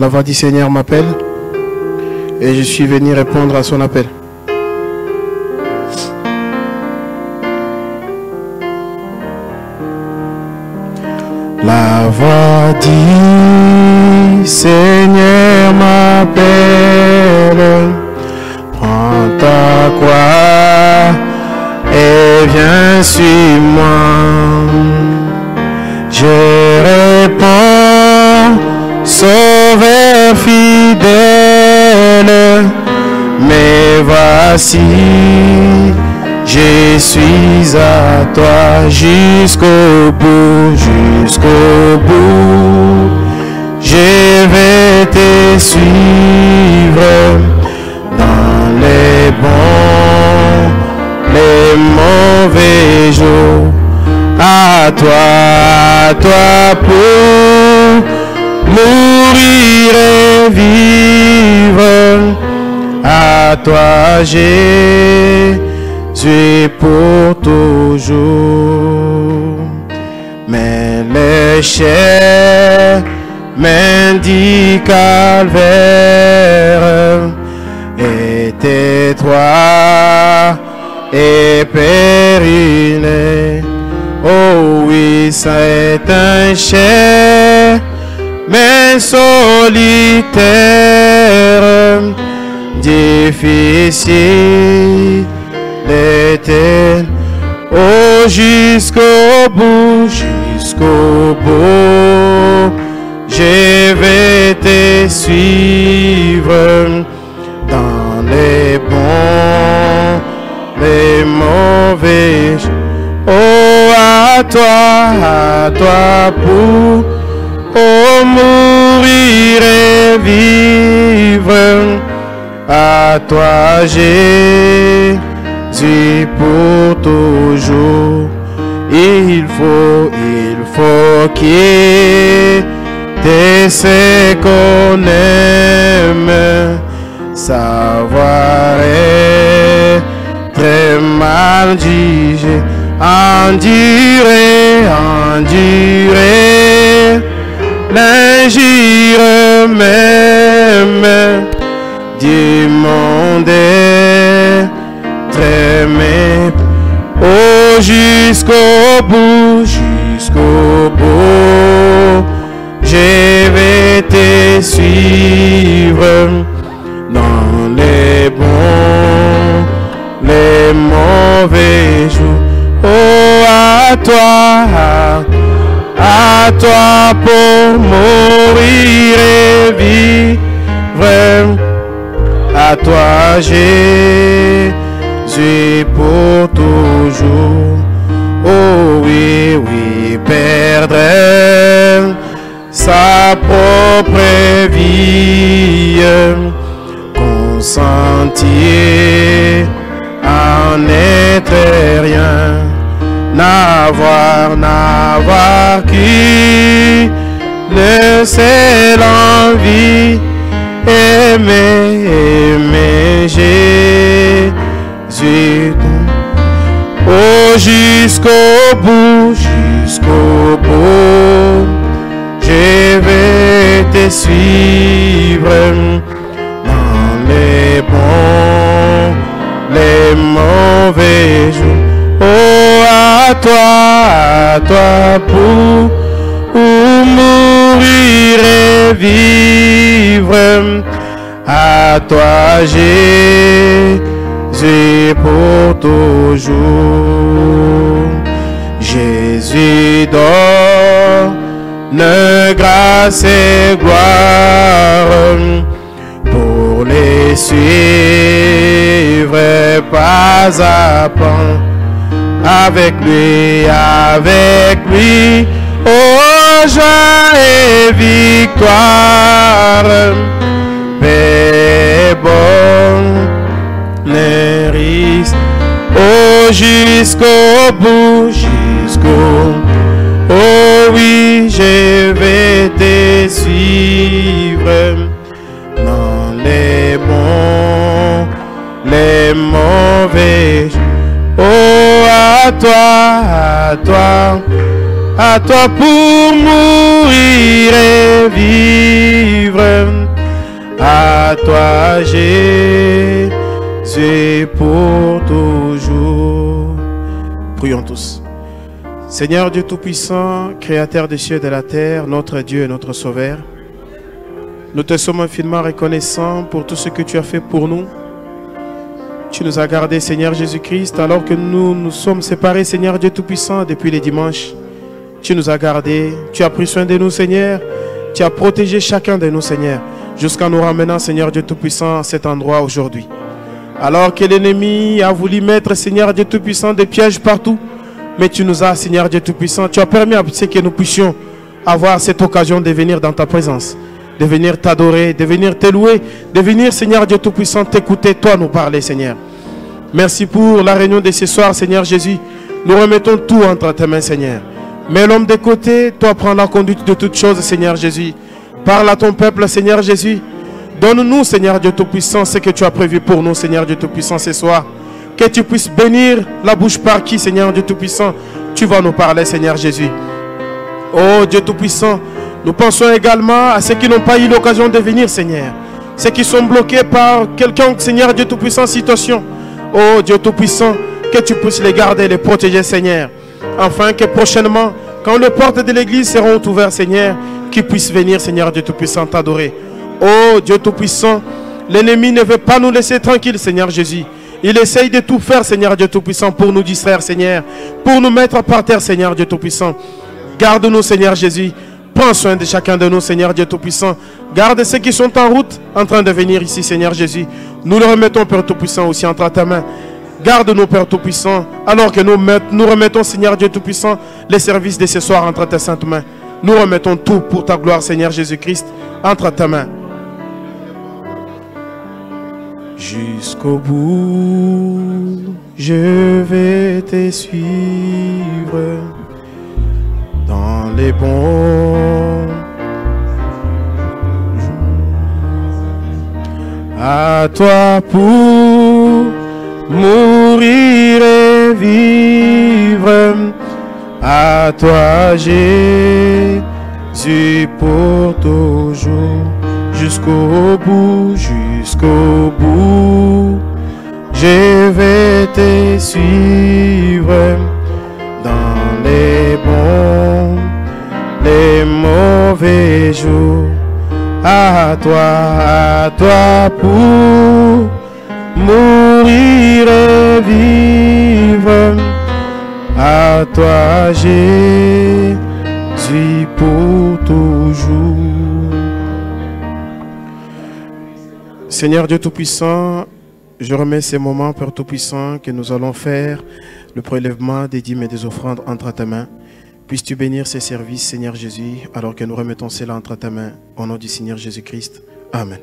La voix du Seigneur m'appelle et je suis venu répondre à son appel. La voix du Seigneur m'appelle, prends ta croix et viens suis-moi. Je réponds, Sauveur fidèle, mais voici, je suis à toi jusqu'au bout, jusqu'au bout. Je vais te suivre dans les bons, les mauvais jours. À toi pour mourir et vivre. À toi Jésus pour toujours. Mais le chemin du calvaire est étroit et périlleux. Oh oui, c'est un chemin solitaire, difficile d'éteindre. Oh, jusqu'au bout, jusqu'au bout, je vais te suivre dans les bons, les mauvais. Oh, à toi pour mourir et vivre. À toi Jésus pour toujours. Il faut qu'il te ce qu'on aime, savoir être mal jugé. Endurer l'injure même du monde très méchant. Oh, jusqu'au bout, je vais te suivre dans les bons, les mauvais jours. Oh, à toi pour mourir et vivre. À toi Jésus pour toujours. Oh oui, perdre sa propre vie, consentir en être rien. N'avoir qu'une seule envie, aimer Jésus. Oh, jusqu'au bout, je vais te suivre dans les bons, les mauvais jours. Oh, à toi pour mourir et vivre. À toi Jésus pour toujours. Jésus donne grâce et gloire pour les suivre pas à pas. Avec lui, oh, joie et victoire, paix, bonheur, oh, jusqu'au bout, oh oui, je vais te suivre dans les bons, les mauvais. Oh, à toi à toi pour mourir et vivre, à toi Jésus pour toujours. Prions tous. Seigneur Dieu Tout-Puissant, Créateur des cieux et de la terre, notre Dieu et notre Sauveur, nous te sommes infiniment reconnaissants pour tout ce que tu as fait pour nous. Tu nous as gardés, Seigneur Jésus-Christ, alors que nous nous sommes séparés, Seigneur Dieu Tout-Puissant, depuis les dimanches. Tu nous as gardés, tu as pris soin de nous, Seigneur. Tu as protégé chacun de nous, Seigneur, jusqu'en nous ramenant, Seigneur Dieu Tout-Puissant, à cet endroit aujourd'hui. Alors que l'ennemi a voulu mettre, Seigneur Dieu Tout-Puissant, des pièges partout, mais tu nous as, Seigneur Dieu Tout-Puissant, tu as permis à ce que nous puissions avoir cette occasion de venir dans ta présence, de venir t'adorer, de venir te louer, de venir, Seigneur Dieu Tout-Puissant, t'écouter, toi nous parler, Seigneur. Merci pour la réunion de ce soir, Seigneur Jésus. Nous remettons tout entre tes mains, Seigneur. Mets l'homme de côté, toi prends la conduite de toutes choses, Seigneur Jésus. Parle à ton peuple, Seigneur Jésus. Donne-nous, Seigneur Dieu Tout-Puissant, ce que tu as prévu pour nous, Seigneur Dieu Tout-Puissant, ce soir. Que tu puisses bénir la bouche par qui, Seigneur Dieu Tout-Puissant, tu vas nous parler, Seigneur Jésus. Oh Dieu Tout-Puissant, nous pensons également à ceux qui n'ont pas eu l'occasion de venir, Seigneur. Ceux qui sont bloqués par quelqu'un, Seigneur Dieu Tout-Puissant, situation. Oh Dieu Tout-Puissant, que tu puisses les garder, les protéger, Seigneur. Afin que prochainement, quand les portes de l'église seront ouvertes, Seigneur, qu'ils puissent venir, Seigneur Dieu Tout-Puissant, t'adorer. Oh Dieu Tout-Puissant, l'ennemi ne veut pas nous laisser tranquilles, Seigneur Jésus. Il essaye de tout faire, Seigneur Dieu Tout-Puissant, pour nous distraire, Seigneur. Pour nous mettre par terre, Seigneur Dieu Tout-Puissant. Garde-nous, Seigneur Jésus. Prends soin de chacun de nous, Seigneur Dieu Tout-Puissant. Garde ceux qui sont en route, en train de venir ici, Seigneur Jésus. Nous le remettons, Père Tout-Puissant, aussi entre ta main. Garde-nous, Père Tout-Puissant, alors que nous remettons, Seigneur Dieu Tout-Puissant, les services de ce soir entre tes saintes mains. Nous remettons tout pour ta gloire, Seigneur Jésus-Christ, entre ta main. Jusqu'au bout, je vais te suivre dans les bons jours. À toi pour mourir et vivre, à toi Jésus pour toujours. Jusqu'au bout, je vais te suivre dans les bons, les mauvais jours. À toi pour mourir et vivre, à toi Jésus pour toujours. Seigneur Dieu Tout-Puissant, je remets ces moments, Père Tout-Puissant, que nous allons faire, le prélèvement des dîmes et des offrandes entre tes mains. Puisses-tu bénir ces services, Seigneur Jésus, alors que nous remettons cela entre tes mains, au nom du Seigneur Jésus-Christ. Amen.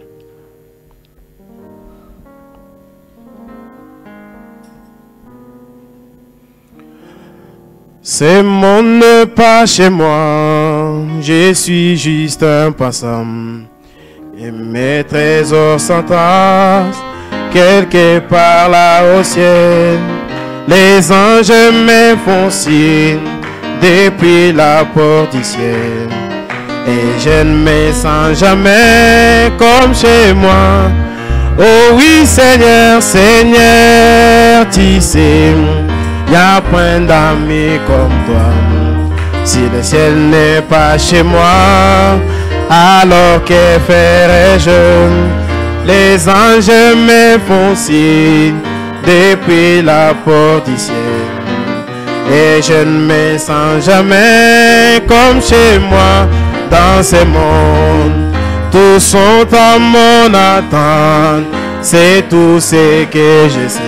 Ce monde n'est pas chez moi, je suis juste un passant. Et mes trésors s'entassent quelque part là au ciel. Les anges me font signe depuis la porte du ciel. Et je ne me sens jamais comme chez moi. Oh oui Seigneur, Seigneur, tu sais, y a point d'amis comme toi. Si le ciel n'est pas chez moi, alors que ferais-je? Les anges me font signe depuis la porte du ciel. Et je ne me sens jamais comme chez moi dans ce monde. Tous sont à mon attente, c'est tout ce que je sais.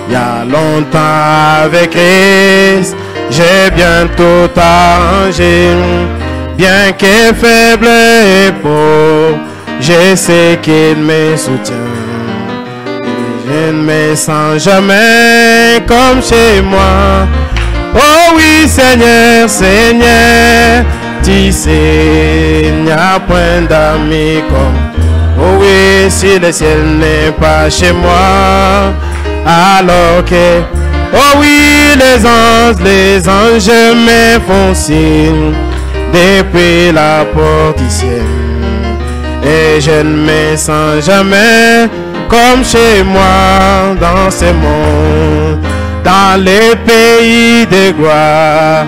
Il y a longtemps avec Christ, j'ai bien tout arrangé. Bien que faible et pauvre, je sais qu'il me soutient. Je ne me sens jamais comme chez moi. Oh oui Seigneur, Seigneur, tu sais, il n'y a point d'amis comme. Oh oui, si le ciel n'est pas chez moi, alors que Oh oui, les anges me font signe depuis la porte du ciel. Et je ne me sens jamais comme chez moi dans ce monde. Dans les pays de gloire,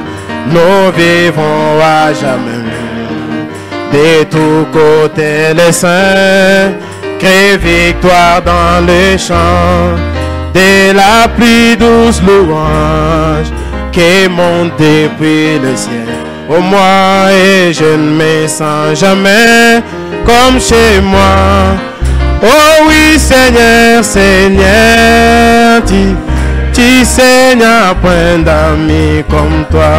nous vivons à jamais. De tous côtés les saints crient victoire dans les champs. De la plus douce louange qui monte depuis le ciel. Au moi et je ne me sens jamais comme chez moi. Oh oui Seigneur, Seigneur, tu Seigneur, point d'amis comme toi.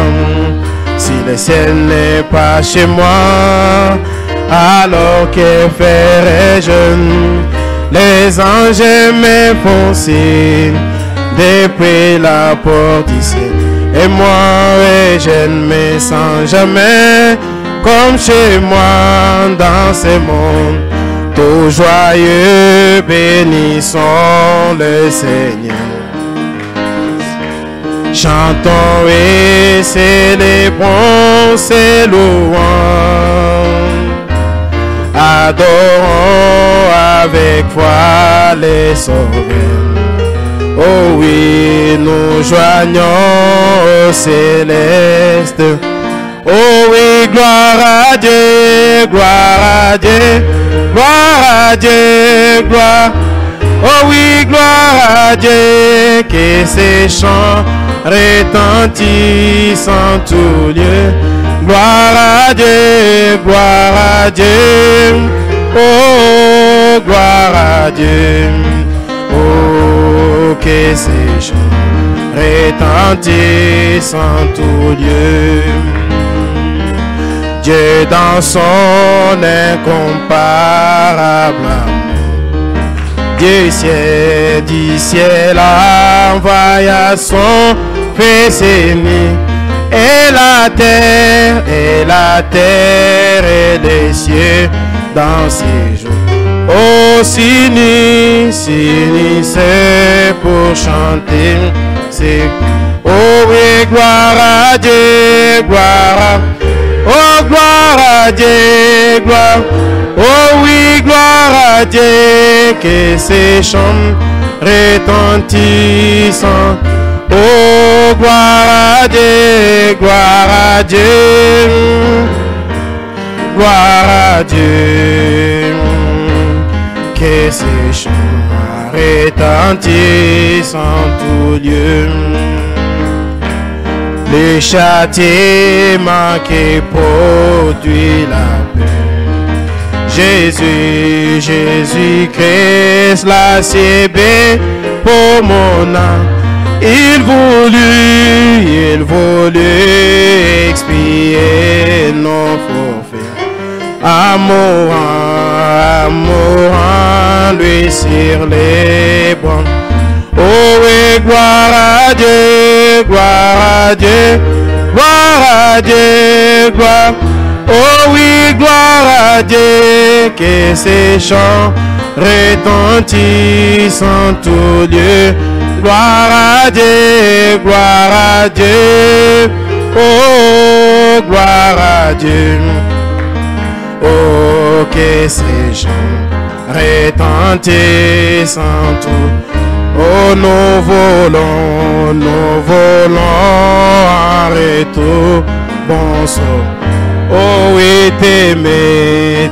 Si le ciel n'est pas chez moi, alors que ferais-je? Les anges me font signe depuis la porte du ciel. Et moi, je ne me sens jamais comme chez moi dans ce monde. Tout joyeux, bénissons le Seigneur. Chantons et célébrons ses louanges. Adorons avec foi les sauveurs. Oh oui, nous joignons au céleste. Oh oui, gloire à Dieu, gloire à Dieu, gloire à Dieu, gloire. Oh oui, gloire à Dieu, que ces chants retentissent en tout lieu. Gloire à Dieu, gloire à Dieu. Oh, gloire à Dieu. Oh, que ces chants retentissent en tout lieu. Dieu dans son incomparable amour, du ciel envoya son Fils aimé, et la terre et les cieux dans ces jours. Oh, s'unissent pour chanter, c'est oh oui, gloire à Dieu, gloire à oh, gloire à Dieu, gloire. Oh oui, gloire à Dieu, que ces chants retentissent. Oh, gloire à Dieu, gloire à Dieu, gloire à Dieu, que ces chants retentissent en tout lieu. Le châtiment qui produit la paix. Jésus-Christ l'a cébé pour mon âme. Il voulut expier nos forfaits. Amour en lui sur les bras. Oh oui, gloire à Dieu, gloire à Dieu, gloire à Dieu, gloire. Oh oui, gloire à Dieu, que ces chants retentissent en tout lieu. Gloire à Dieu, gloire à Dieu. Oh, gloire à Dieu. Oh, que ces chants retentissent en tout. Oh, nous volons en retour, bon sort. Oh oui, t'aimer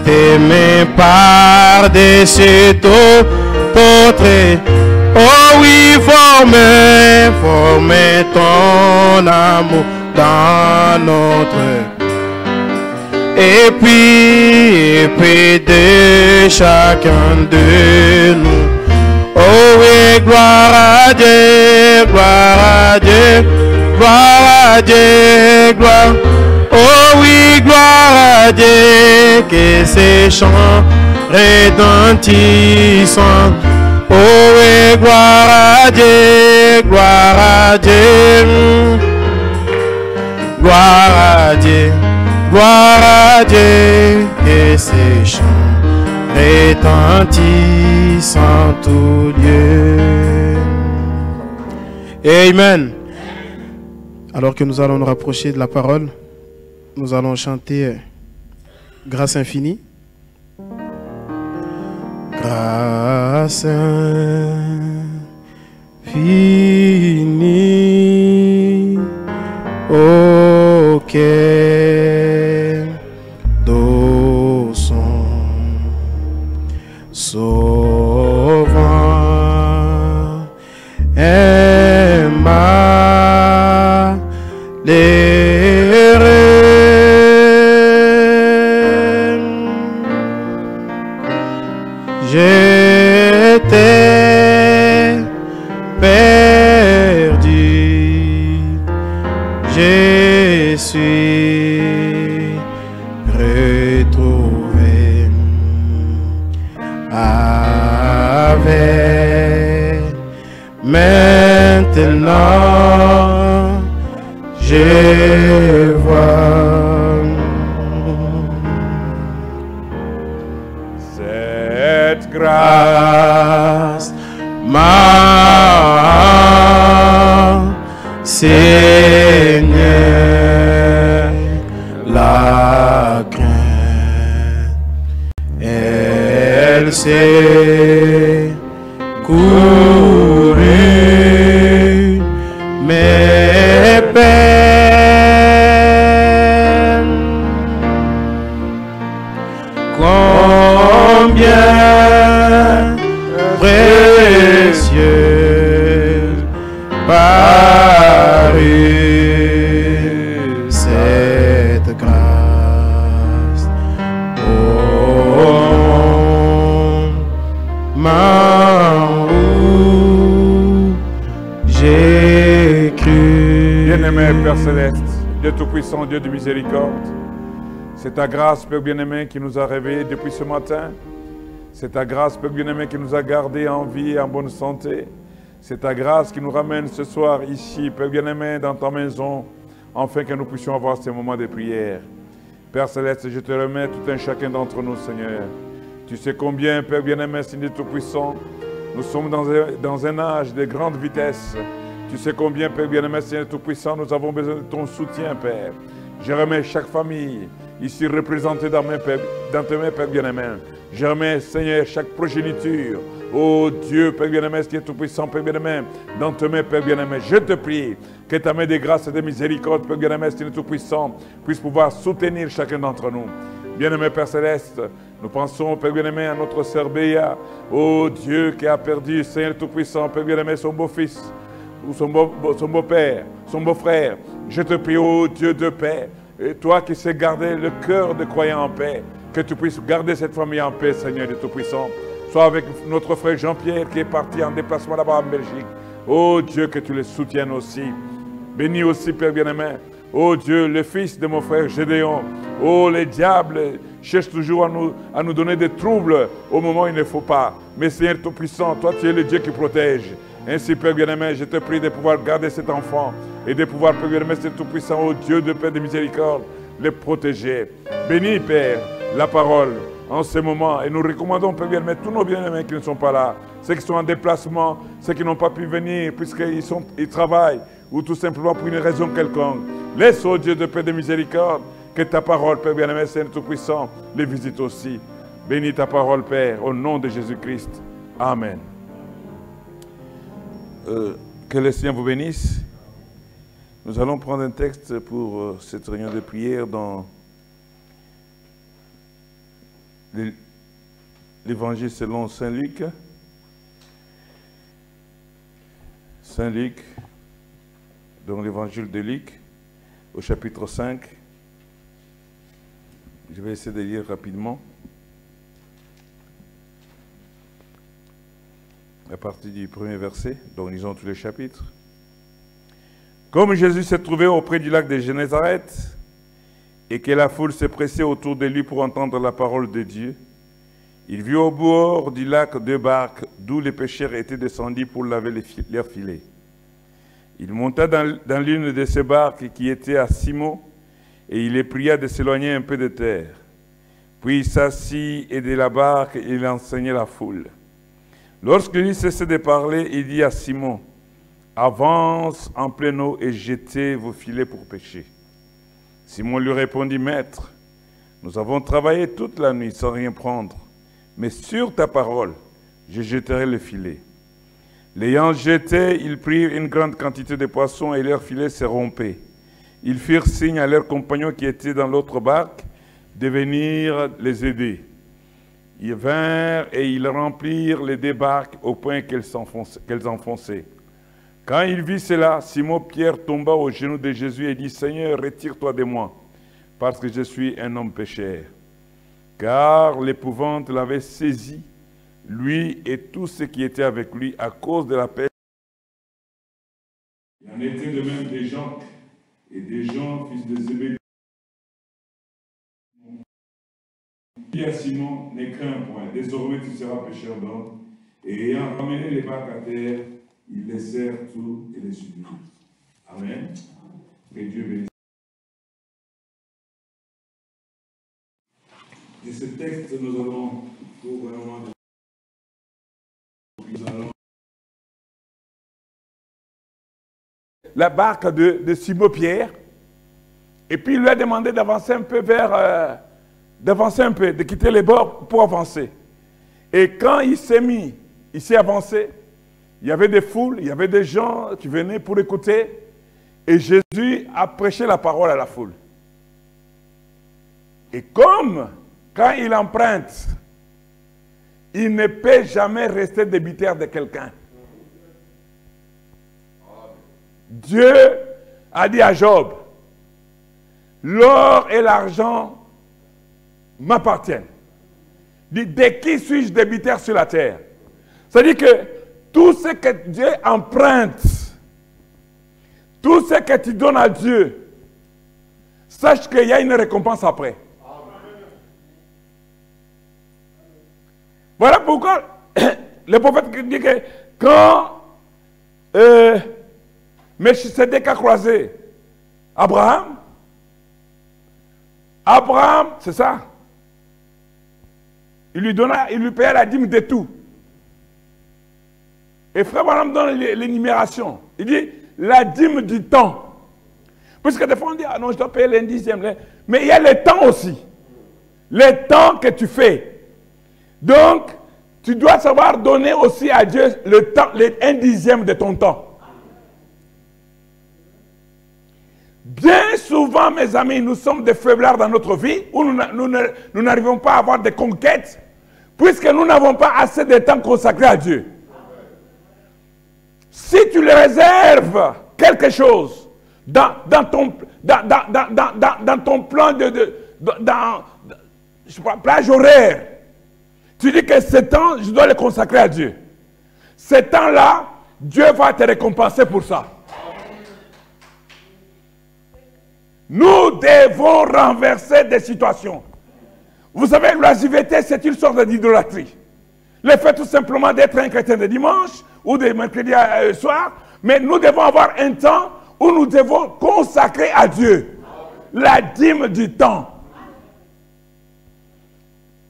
par-dessus tout autre. Oh oui, former ton amour dans notre. Et puis de chacun de nous. Oh oui, gloire à Dieu, gloire à Dieu, gloire à Dieu, gloire. Oh oui, gloire à Dieu, que ces chants retentissent. Oh oui, gloire à Dieu, gloire à Dieu, gloire à Dieu, gloire à Dieu, que ces chants retentissent en tout lieu. Amen. Alors que nous allons nous rapprocher de la parole, nous allons chanter Grâce infinie. Grâce infinie, auquel d'eau son sauvant aima les j'étais perdu, je suis retrouvé avec maintenant je vois cette grâce m'a Seigneur la crainte elle s'est courue mes peines combien précieux parut cette grâce au moment où j'ai cru. Bien-aimé Père Céleste, Dieu Tout-Puissant, Dieu de miséricorde, c'est ta grâce, Père bien-aimé, qui nous a réveillés depuis ce matin. C'est ta grâce, Père bien-aimé, qui nous a gardés en vie et en bonne santé. C'est ta grâce qui nous ramène ce soir ici, Père bien-aimé, dans ta maison, afin que nous puissions avoir ces moments de prière. Père Céleste, je te remets tout un chacun d'entre nous, Seigneur. Tu sais combien, Père bien-aimé, Seigneur Tout-Puissant, nous sommes dans un âge de grande vitesse. Tu sais combien, Père bien-aimé, Seigneur Tout-Puissant, nous avons besoin de ton soutien, Père. Je remets chaque famille ici représentée dans tes mains, Père bien-aimé. Je remets, Seigneur, chaque progéniture. Oh Dieu, Père bien-aimé, qui est tout-puissant, Père bien-aimé, dans tes mains, Père bien-aimé. Je te prie que ta main de grâce et de miséricorde, Père bien-aimé, qui est tout-puissant, puisse pouvoir soutenir chacun d'entre nous. Bien-aimé Père Céleste, nous pensons, Père bien-aimé, à notre sœur Béa. Oh Dieu, qui a perdu, Seigneur tout-puissant, Père bien-aimé, son beau-fils, ou son beau-père, son beau-frère. Je te prie, oh Dieu de paix, et toi qui sais garder le cœur de croyants en paix, que tu puisses garder cette famille en paix, Seigneur de Tout-Puissant. Sois avec notre frère Jean-Pierre qui est parti en déplacement là-bas en Belgique. Oh Dieu, que tu le soutiennes aussi. Bénis aussi, Père bien-aimé. Oh Dieu, le fils de mon frère Gédéon. Oh, les diables cherchent toujours à nous donner des troubles au moment où il ne faut pas. Mais Seigneur Tout-Puissant, toi tu es le Dieu qui protège. Ainsi, Père bien-aimé, je te prie de pouvoir garder cet enfant et de pouvoir, Père bien-aimé, c'est tout-puissant, oh Dieu de paix et de miséricorde, les protéger. Bénis, Père, la parole en ce moment. Et nous recommandons, Père bien-aimé, tous nos bien-aimés qui ne sont pas là, ceux qui sont en déplacement, ceux qui n'ont pas pu venir puisqu'ils travaillent ou tout simplement pour une raison quelconque. Laisse, oh Dieu de paix et de miséricorde, que ta parole, Père bien-aimé, Seigneur tout-puissant, les visite aussi. Bénis ta parole, Père, au nom de Jésus-Christ. Amen. Que le Seigneur vous bénisse. Nous allons prendre un texte pour cette réunion de prière dans l'Évangile selon Saint Luc. Saint Luc, dans l'Évangile de Luc, au chapitre 5. Je vais essayer de lire rapidement. À partir du premier verset, donc lisons tous les chapitres. Comme Jésus s'est trouvé auprès du lac de Génézareth et que la foule s'est pressée autour de lui pour entendre la parole de Dieu, il vit au bord du lac deux barques d'où les pêcheurs étaient descendus pour laver leurs filets. Il monta dans l'une de ces barques qui était à Simon et il les pria de s'éloigner un peu de terre. Puis il s'assit et de la barque il enseignait la foule. Lorsqu'il cessait de parler, il dit à Simon, « avance en pleine eau et jetez vos filets pour pêcher. Simon lui répondit, Maître, nous avons travaillé toute la nuit sans rien prendre, mais sur ta parole, je jetterai le filet. L'ayant jeté, ils prirent une grande quantité de poissons et leur filet se rompait. Ils firent signe à leurs compagnons qui étaient dans l'autre barque de venir les aider. Ils vinrent et ils remplirent les deux barques au point qu'elles enfonçaient. Quand il vit cela, Simon-Pierre tomba aux genoux de Jésus et dit, Seigneur, retire-toi de moi, parce que je suis un homme pécheur. Car l'épouvante l'avait saisi, lui et tous ceux qui étaient avec lui, à cause de la peste. Il en était de même des gens, et des gens, fils de Zébédée. Il dit à Simon, ne crains point, désormais tu seras pécheur d'hommes. Et ayant ramené les barques à terre, ils laissèrent tout et les suivirent. Amen. Que Dieu bénisse. De ce texte, nous allons pour vraiment la barque de Simon-Pierre, et puis il lui a demandé d'avancer un peu de quitter les bords pour avancer. Et quand il s'est avancé, il y avait des foules, il y avait des gens qui venaient pour écouter, et Jésus a prêché la parole à la foule. Et comme, quand il emprunte, il ne peut jamais rester débiteur de quelqu'un. Dieu a dit à Job, l'or et l'argent m'appartiennent. Il dit, de qui suis-je débiteur sur la terre? C'est-à-dire que tout ce que Dieu emprunte, tout ce que tu donnes à Dieu, sache qu'il y a une récompense après. Voilà pourquoi le prophète dit que quand Melchisedec a croisé Abraham, c'est ça, il lui payait la dîme de tout. Et frère Abraham donne l'énumération. Il dit la dîme du temps. Puisque des fois on dit, ah non, je dois payer l'indizième. Mais il y a le temps aussi. Le temps que tu fais. Donc, tu dois savoir donner aussi à Dieu le temps, un dixième de ton temps. Bien souvent, mes amis, nous sommes des faiblards dans notre vie, où nous n'arrivons pas à avoir des conquêtes, puisque nous n'avons pas assez de temps consacré à Dieu. Si tu le réserves quelque chose dans ton plan plage horaire, tu dis que ce temps, je dois le consacrer à Dieu. Ce temps-là, Dieu va te récompenser pour ça. Nous devons renverser des situations. Vous savez, l'oisiveté, c'est une sorte d'idolâtrie. Le fait tout simplement d'être un chrétien de dimanche ou de mercredi soir, mais nous devons avoir un temps où nous devons consacrer à Dieu la dîme du temps.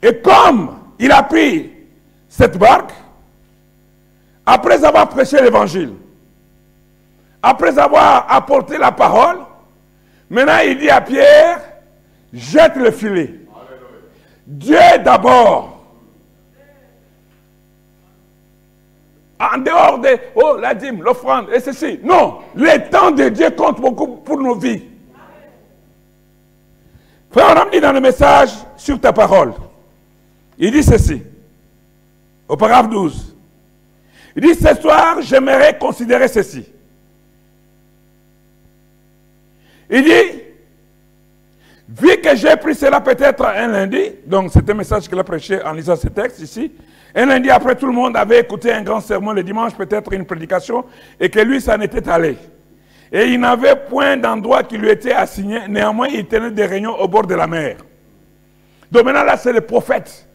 Et comme il a pris cette barque, après avoir prêché l'évangile, après avoir apporté la parole, maintenant il dit à Pierre, jette le filet. Dieu d'abord. En dehors de, oh, la dîme, l'offrande, et ceci. Non, le temps de Dieu compte beaucoup pour nos vies. Frère, on a dit dans le message sur ta parole, il dit ceci, au paragraphe 12. Il dit, ce soir, j'aimerais considérer ceci. Il dit, vu que j'ai pris cela peut-être un lundi, donc c'est un message qu'il a prêché en lisant ce texte ici, un lundi après tout le monde avait écouté un grand sermon, le dimanche peut-être une prédication, et que lui s'en était allé. Et il n'avait point d'endroit qui lui était assigné, néanmoins il tenait des réunions au bord de la mer. Donc maintenant là c'est le prophète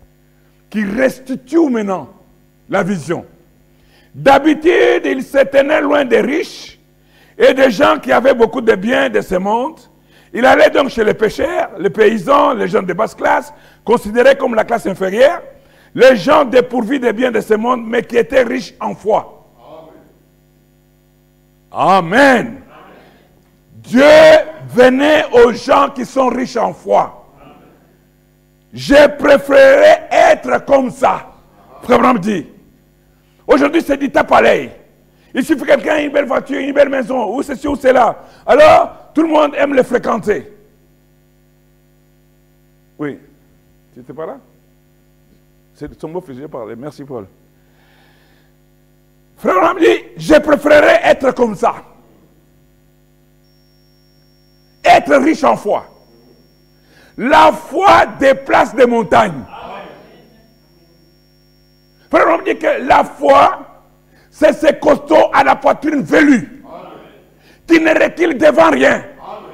qui restitue maintenant la vision. D'habitude il se tenait loin des riches et des gens qui avaient beaucoup de biens de ce monde. Il allait donc chez les pêcheurs, les paysans, les gens de basse classe, considérés comme la classe inférieure, les gens dépourvus des biens de ce monde, mais qui étaient riches en foi. Amen. Dieu venait aux gens qui sont riches en foi. Je préférerais être comme ça. Frère Branham dit. Aujourd'hui, c'est du tape à l'œil. Il suffit que quelqu'un ait une belle voiture, une belle maison, ou ceci ou cela. Alors, tout le monde aime le fréquenter. Oui. Tu n'étais pas là? C'est son mot que j'ai parlé. Merci, Paul. Frère Branham dit, je préférerais être comme ça. Être riche en foi. La foi déplace des montagnes. Frère Branham dit que la foi, c'est ce costaud à la poitrine velue, qui ne recule devant rien. Amen.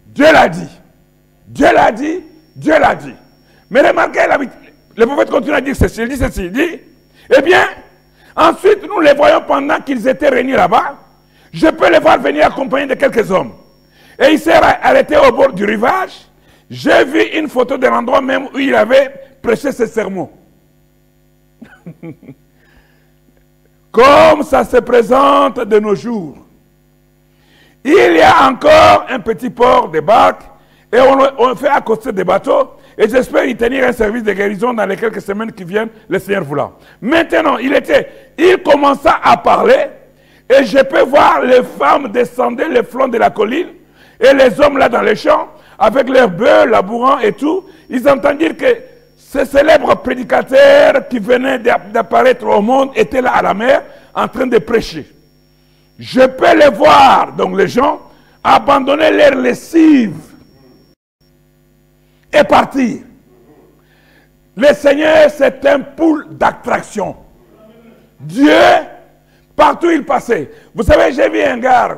Dieu l'a dit. Dieu l'a dit. Dieu l'a dit. Mais remarquez, le prophète continue à dire ceci. Il dit ceci. Il dit, eh bien, ensuite nous les voyons pendant qu'ils étaient réunis là-bas. Je peux les voir venir accompagnés de quelques hommes. Et il s'est arrêté au bord du rivage. J'ai vu une photo de l'endroit même où il avait prêché ses sermons. Comme ça se présente de nos jours. Il y a encore un petit port de barques et on fait accoster des bateaux et j'espère y tenir un service de guérison dans les quelques semaines qui viennent, le Seigneur voulant. Maintenant, il commença à parler et je peux voir les femmes descendre les flancs de la colline et les hommes là dans les champs avec leurs bœufs, labourant et tout. Ils entendent dire que ce célèbre prédicateur qui venait d'apparaître au monde était là à la mer en train de prêcher. Je peux les voir, donc les gens, abandonner leur lessive et partir. Le Seigneur, c'est un pool d'attraction. Dieu, partout il passait. Vous savez, j'ai vu un gars,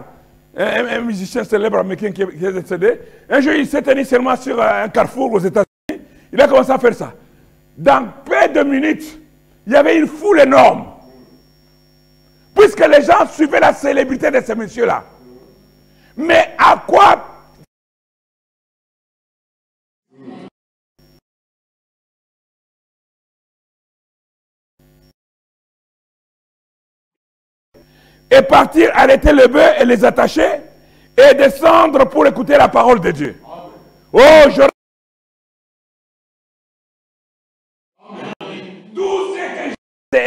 un musicien célèbre américain qui est décédé. Un jour, il s'est tenu seulement sur un carrefour aux États-Unis. Il a commencé à faire ça. Dans peu de minutes, il y avait une foule énorme. Puisque les gens suivaient la célébrité de ces messieurs-là. Mais à quoi et partir, arrêter le bœuf et les attacher et descendre pour écouter la parole de Dieu. Oh, j'aurais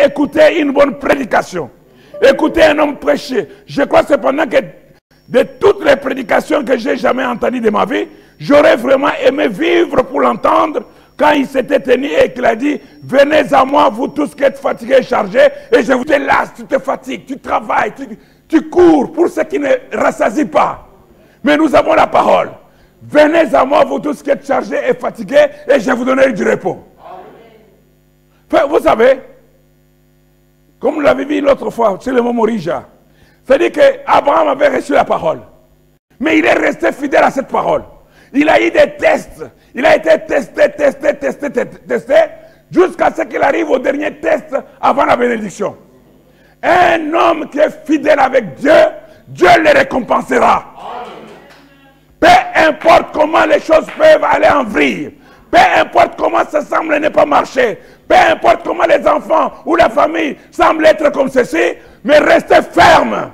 écouter une bonne prédication. Écouter un homme prêcher. Je crois cependant que de toutes les prédications que j'ai jamais entendues de ma vie, j'aurais vraiment aimé vivre pour l'entendre quand il s'était tenu et qu'il a dit, venez à moi, vous tous qui êtes fatigués et chargés, et je vous lasse, tu te fatigues, tu travailles, tu cours pour ceux qui ne rassasient pas. Mais nous avons la parole. Venez à moi, vous tous qui êtes chargés et fatigués, et je vous donnerai du repos. Enfin, vous savez, comme vous l'avez vu l'autre fois, c'est le mot Morija. C'est-à-dire qu'Abraham avait reçu la parole. Mais il est resté fidèle à cette parole. Il a eu des tests. Il a été testé, jusqu'à ce qu'il arrive au dernier test avant la bénédiction. Un homme qui est fidèle avec Dieu, Dieu le récompensera. Peu importe comment les choses peuvent aller en vrille, peu importe comment ça semble ne pas marcher, peu importe comment les enfants ou la famille semblent être comme ceci, mais restez ferme.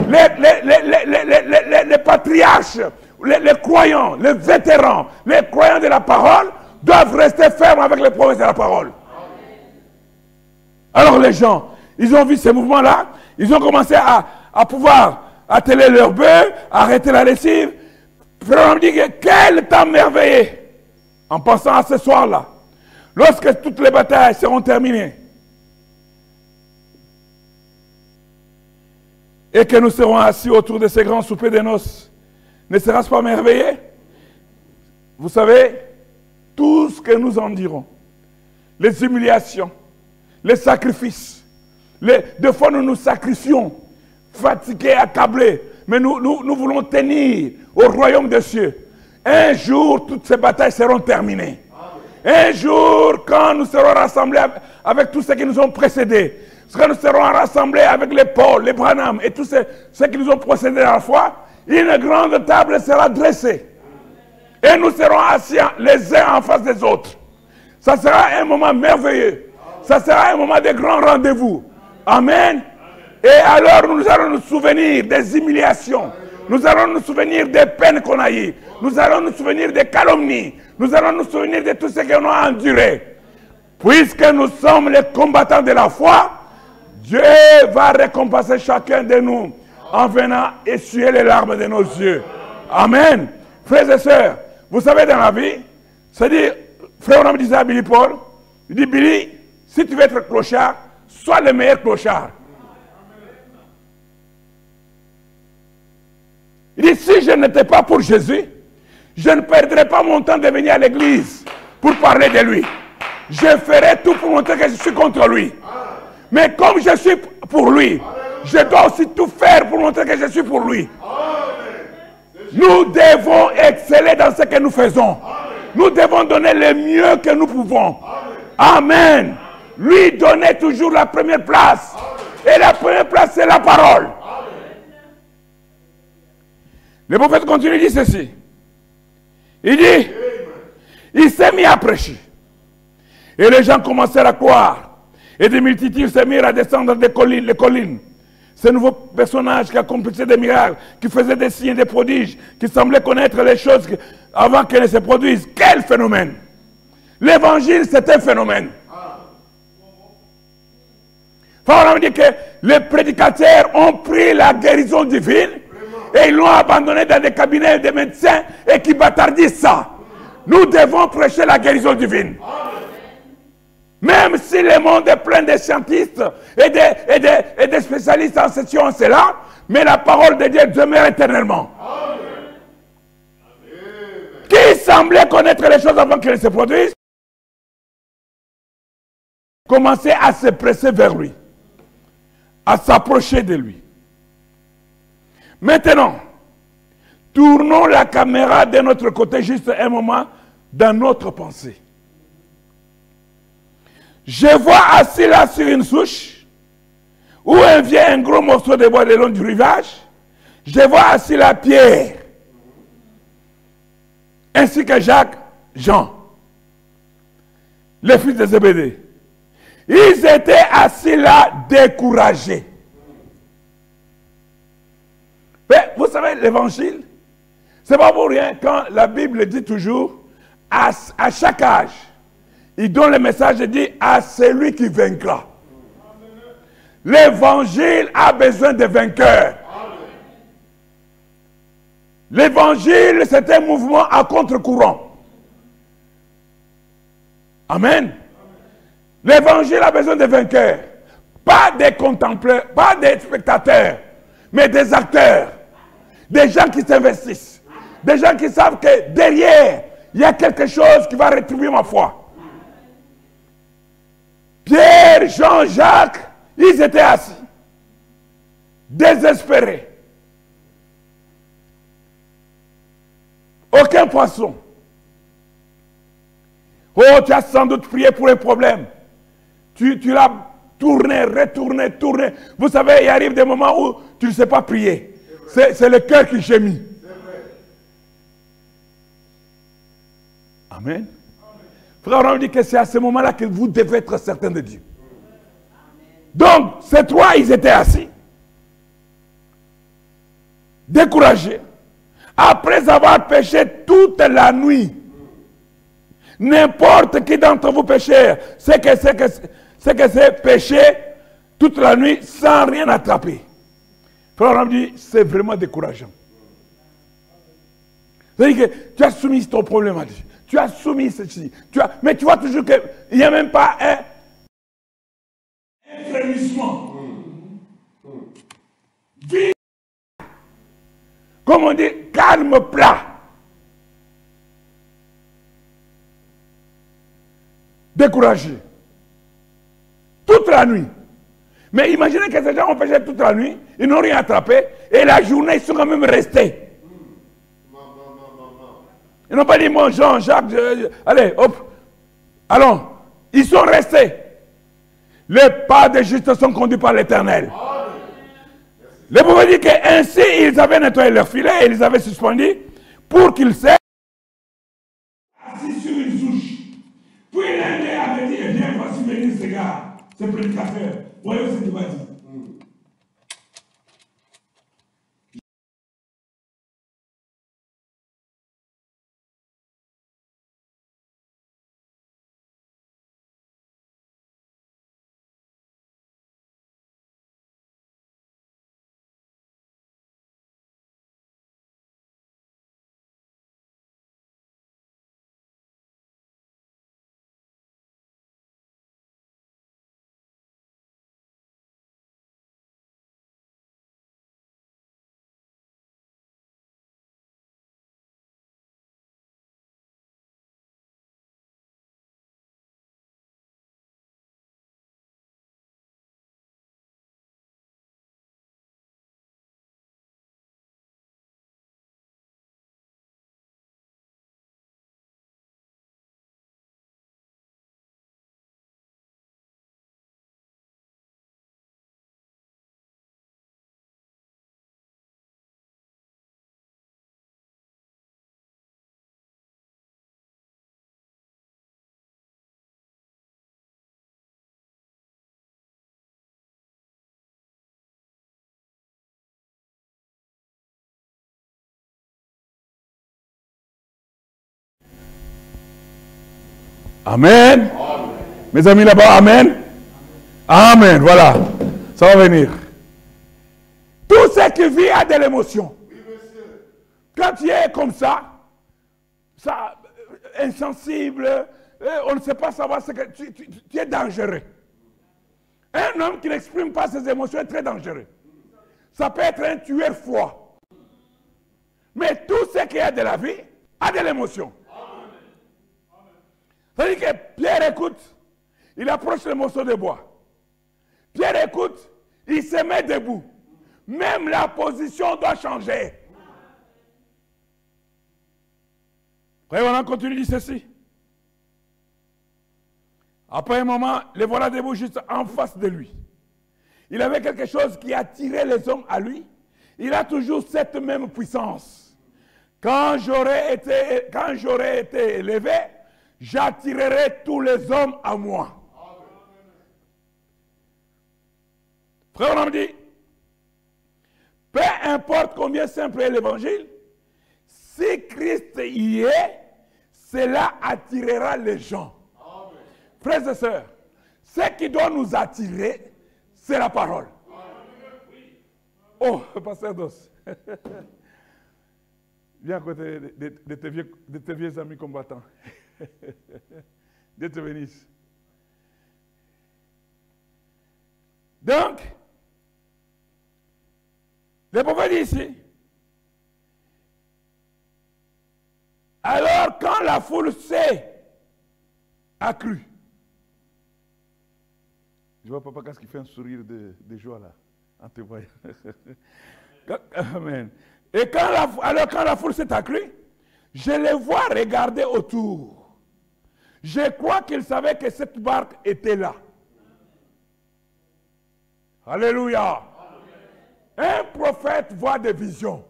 Les patriarches, les croyants, les vétérans, les croyants de la parole doivent rester fermes avec les promesses de la parole. Alors les gens, ils ont vu ces mouvements-là, ils ont commencé à pouvoir atteler leurs bœufs, arrêter la lessive. Frère, on dit que quel temps merveilleux en pensant à ce soir-là, lorsque toutes les batailles seront terminées et que nous serons assis autour de ces grands soupers de noces. Ne sera-ce pas merveilleux? Vous savez, tout ce que nous en dirons, les humiliations, les sacrifices, des fois nous nous sacrifions, fatigués, accablés, mais nous voulons tenir au royaume des cieux. Un jour, toutes ces batailles seront terminées. Un jour, quand nous serons rassemblés avec tous ceux qui nous ont précédés, quand nous serons rassemblés avec les Paul, les Branham et tous ceux qui nous ont précédés à la foi, une grande table sera dressée. Et nous serons assis les uns en face des autres. Ça sera un moment merveilleux. Ça sera un moment de grand rendez-vous. Amen. Et alors nous allons nous souvenir des humiliations. Nous allons nous souvenir des peines qu'on a eues. Nous allons nous souvenir des calomnies. Nous allons nous souvenir de tout ce qu'on a enduré. Puisque nous sommes les combattants de la foi, Dieu va récompenser chacun de nous en venant essuyer les larmes de nos yeux. Amen. Frères et sœurs, vous savez dans la vie, c'est-à-dire, frère on disait à Billy Paul, il dit Billy, si tu veux être clochard, sois le meilleur clochard. Il dit, si je n'étais pas pour Jésus, je ne perdrais pas mon temps de venir à l'église pour parler de lui. Je ferai tout pour montrer que je suis contre lui. Mais comme je suis pour lui, je dois aussi tout faire pour montrer que je suis pour lui. Nous devons exceller dans ce que nous faisons. Nous devons donner le mieux que nous pouvons. Amen. Lui donner toujours la première place. Et la première place, c'est la parole. Le prophète continue, il dit ceci. Il dit, il s'est mis à prêcher. Et les gens commencèrent à croire. Et des multitudes se mirent à descendre des collines, les collines. Ce nouveau personnage qui accomplissait des miracles, qui faisait des signes, des prodiges, qui semblait connaître les choses avant qu'elles ne se produisent. Quel phénomène! L'évangile, c'est un phénomène. On dit que les prédicateurs ont pris la guérison divine et ils l'ont abandonné dans des cabinets de médecins et qui bâtardisent ça. Nous devons prêcher la guérison divine. Même si le monde est plein de scientifiques et des spécialistes en cette science-là, mais la parole de Dieu demeure éternellement. Amen. Qui semblait connaître les choses avant qu'elles se produisent, commençait à se presser vers lui, à s'approcher de lui. Maintenant, tournons la caméra de notre côté juste un moment dans notre pensée. Je vois assis là sur une souche, où vient un gros morceau de bois le long du rivage. Je vois assis là Pierre, ainsi que Jacques, Jean, les fils de Zébédée. Ils étaient assis là découragés. Mais vous savez, l'évangile, c'est pas pour rien quand la Bible dit toujours, à chaque âge, il donne le message et dit à celui qui vaincra. L'évangile a besoin de vainqueurs. L'évangile, c'est un mouvement à contre-courant. Amen. L'évangile a besoin de vainqueurs. Pas des contempleurs, pas des spectateurs, mais des acteurs. Des gens qui s'investissent. Des gens qui savent que derrière, il y a quelque chose qui va rétribuer ma foi. Pierre, Jean, Jacques, ils étaient assis, désespérés. Aucun poisson. Oh, tu as sans doute prié pour un problème. Tu l'as tourné, retourné, tourné. Vous savez, il arrive des moments où tu ne sais pas prier. C'est le cœur qui gémit. Amen. Frère, on dit que c'est à ce moment-là que vous devez être certain de Dieu. Donc, ces trois, ils étaient assis, découragés, après avoir péché toute la nuit. N'importe qui d'entre vous pécheurs, c'est que c'est péché toute la nuit sans rien attraper. Frère, on dit, c'est vraiment décourageant. C'est-à-dire que tu as soumis ton problème à Dieu. Tu as soumis ceci. Mais tu vois toujours qu'il n'y a même pas un frémissement. Vite. Comme on dit, calme plat. Découragé. Toute la nuit. Mais imaginez que ces gens ont péché toute la nuit, ils n'ont rien attrapé, et la journée, ils sont quand même restés. Ils n'ont pas dit, mon Jean, Jacques, allez, hop. Allons, ils sont restés. Les pas des justes sont conduits par l'Éternel. Le prophète dit qu'ainsi, ils avaient nettoyé leur filet et ils avaient suspendu pour qu'ils servent assis sur une souche. Puis l'un avait dit, viens, voici venir ces gars, ces prédicateurs. Voyons ce qu'il va dire. Amen. Mes amis là-bas, amen. Amen, voilà. Ça va venir. Tout ce qui vit a de l'émotion. Quand tu es comme ça, insensible, on ne sait pas savoir ce que tu es dangereux. Un homme qui n'exprime pas ses émotions est très dangereux. Ça peut être un tueur froid. Mais tout ce qui a de la vie a de l'émotion. C'est-à-dire que Pierre écoute, il approche le morceau de bois. Pierre écoute, il se met debout. Même la position doit changer. Après, on continue, dit ceci. Après un moment, le voilà debout juste en face de lui. Il avait quelque chose qui attirait les hommes à lui. Il a toujours cette même puissance. Quand j'aurai été élevé, j'attirerai tous les hommes à moi. Frère, on me dit, peu importe combien simple est l'évangile, si Christ y est, cela attirera les gens. Amen. Frères et sœurs, ce qui doit nous attirer, c'est la parole. Amen. Oh, pasteur Dos, viens à côté de tes vieux amis combattants. Dieu te bénisse. Donc, le prophète dit ici, alors quand la foule s'est accrue, je vois papa qu'est-ce qui fait un sourire de joie là, en te voyant. Amen. Et alors quand la foule s'est accrue, je les vois regarder autour. Je crois qu'ils savaient que cette barque était là. Alléluia. Un prophète voit des visions.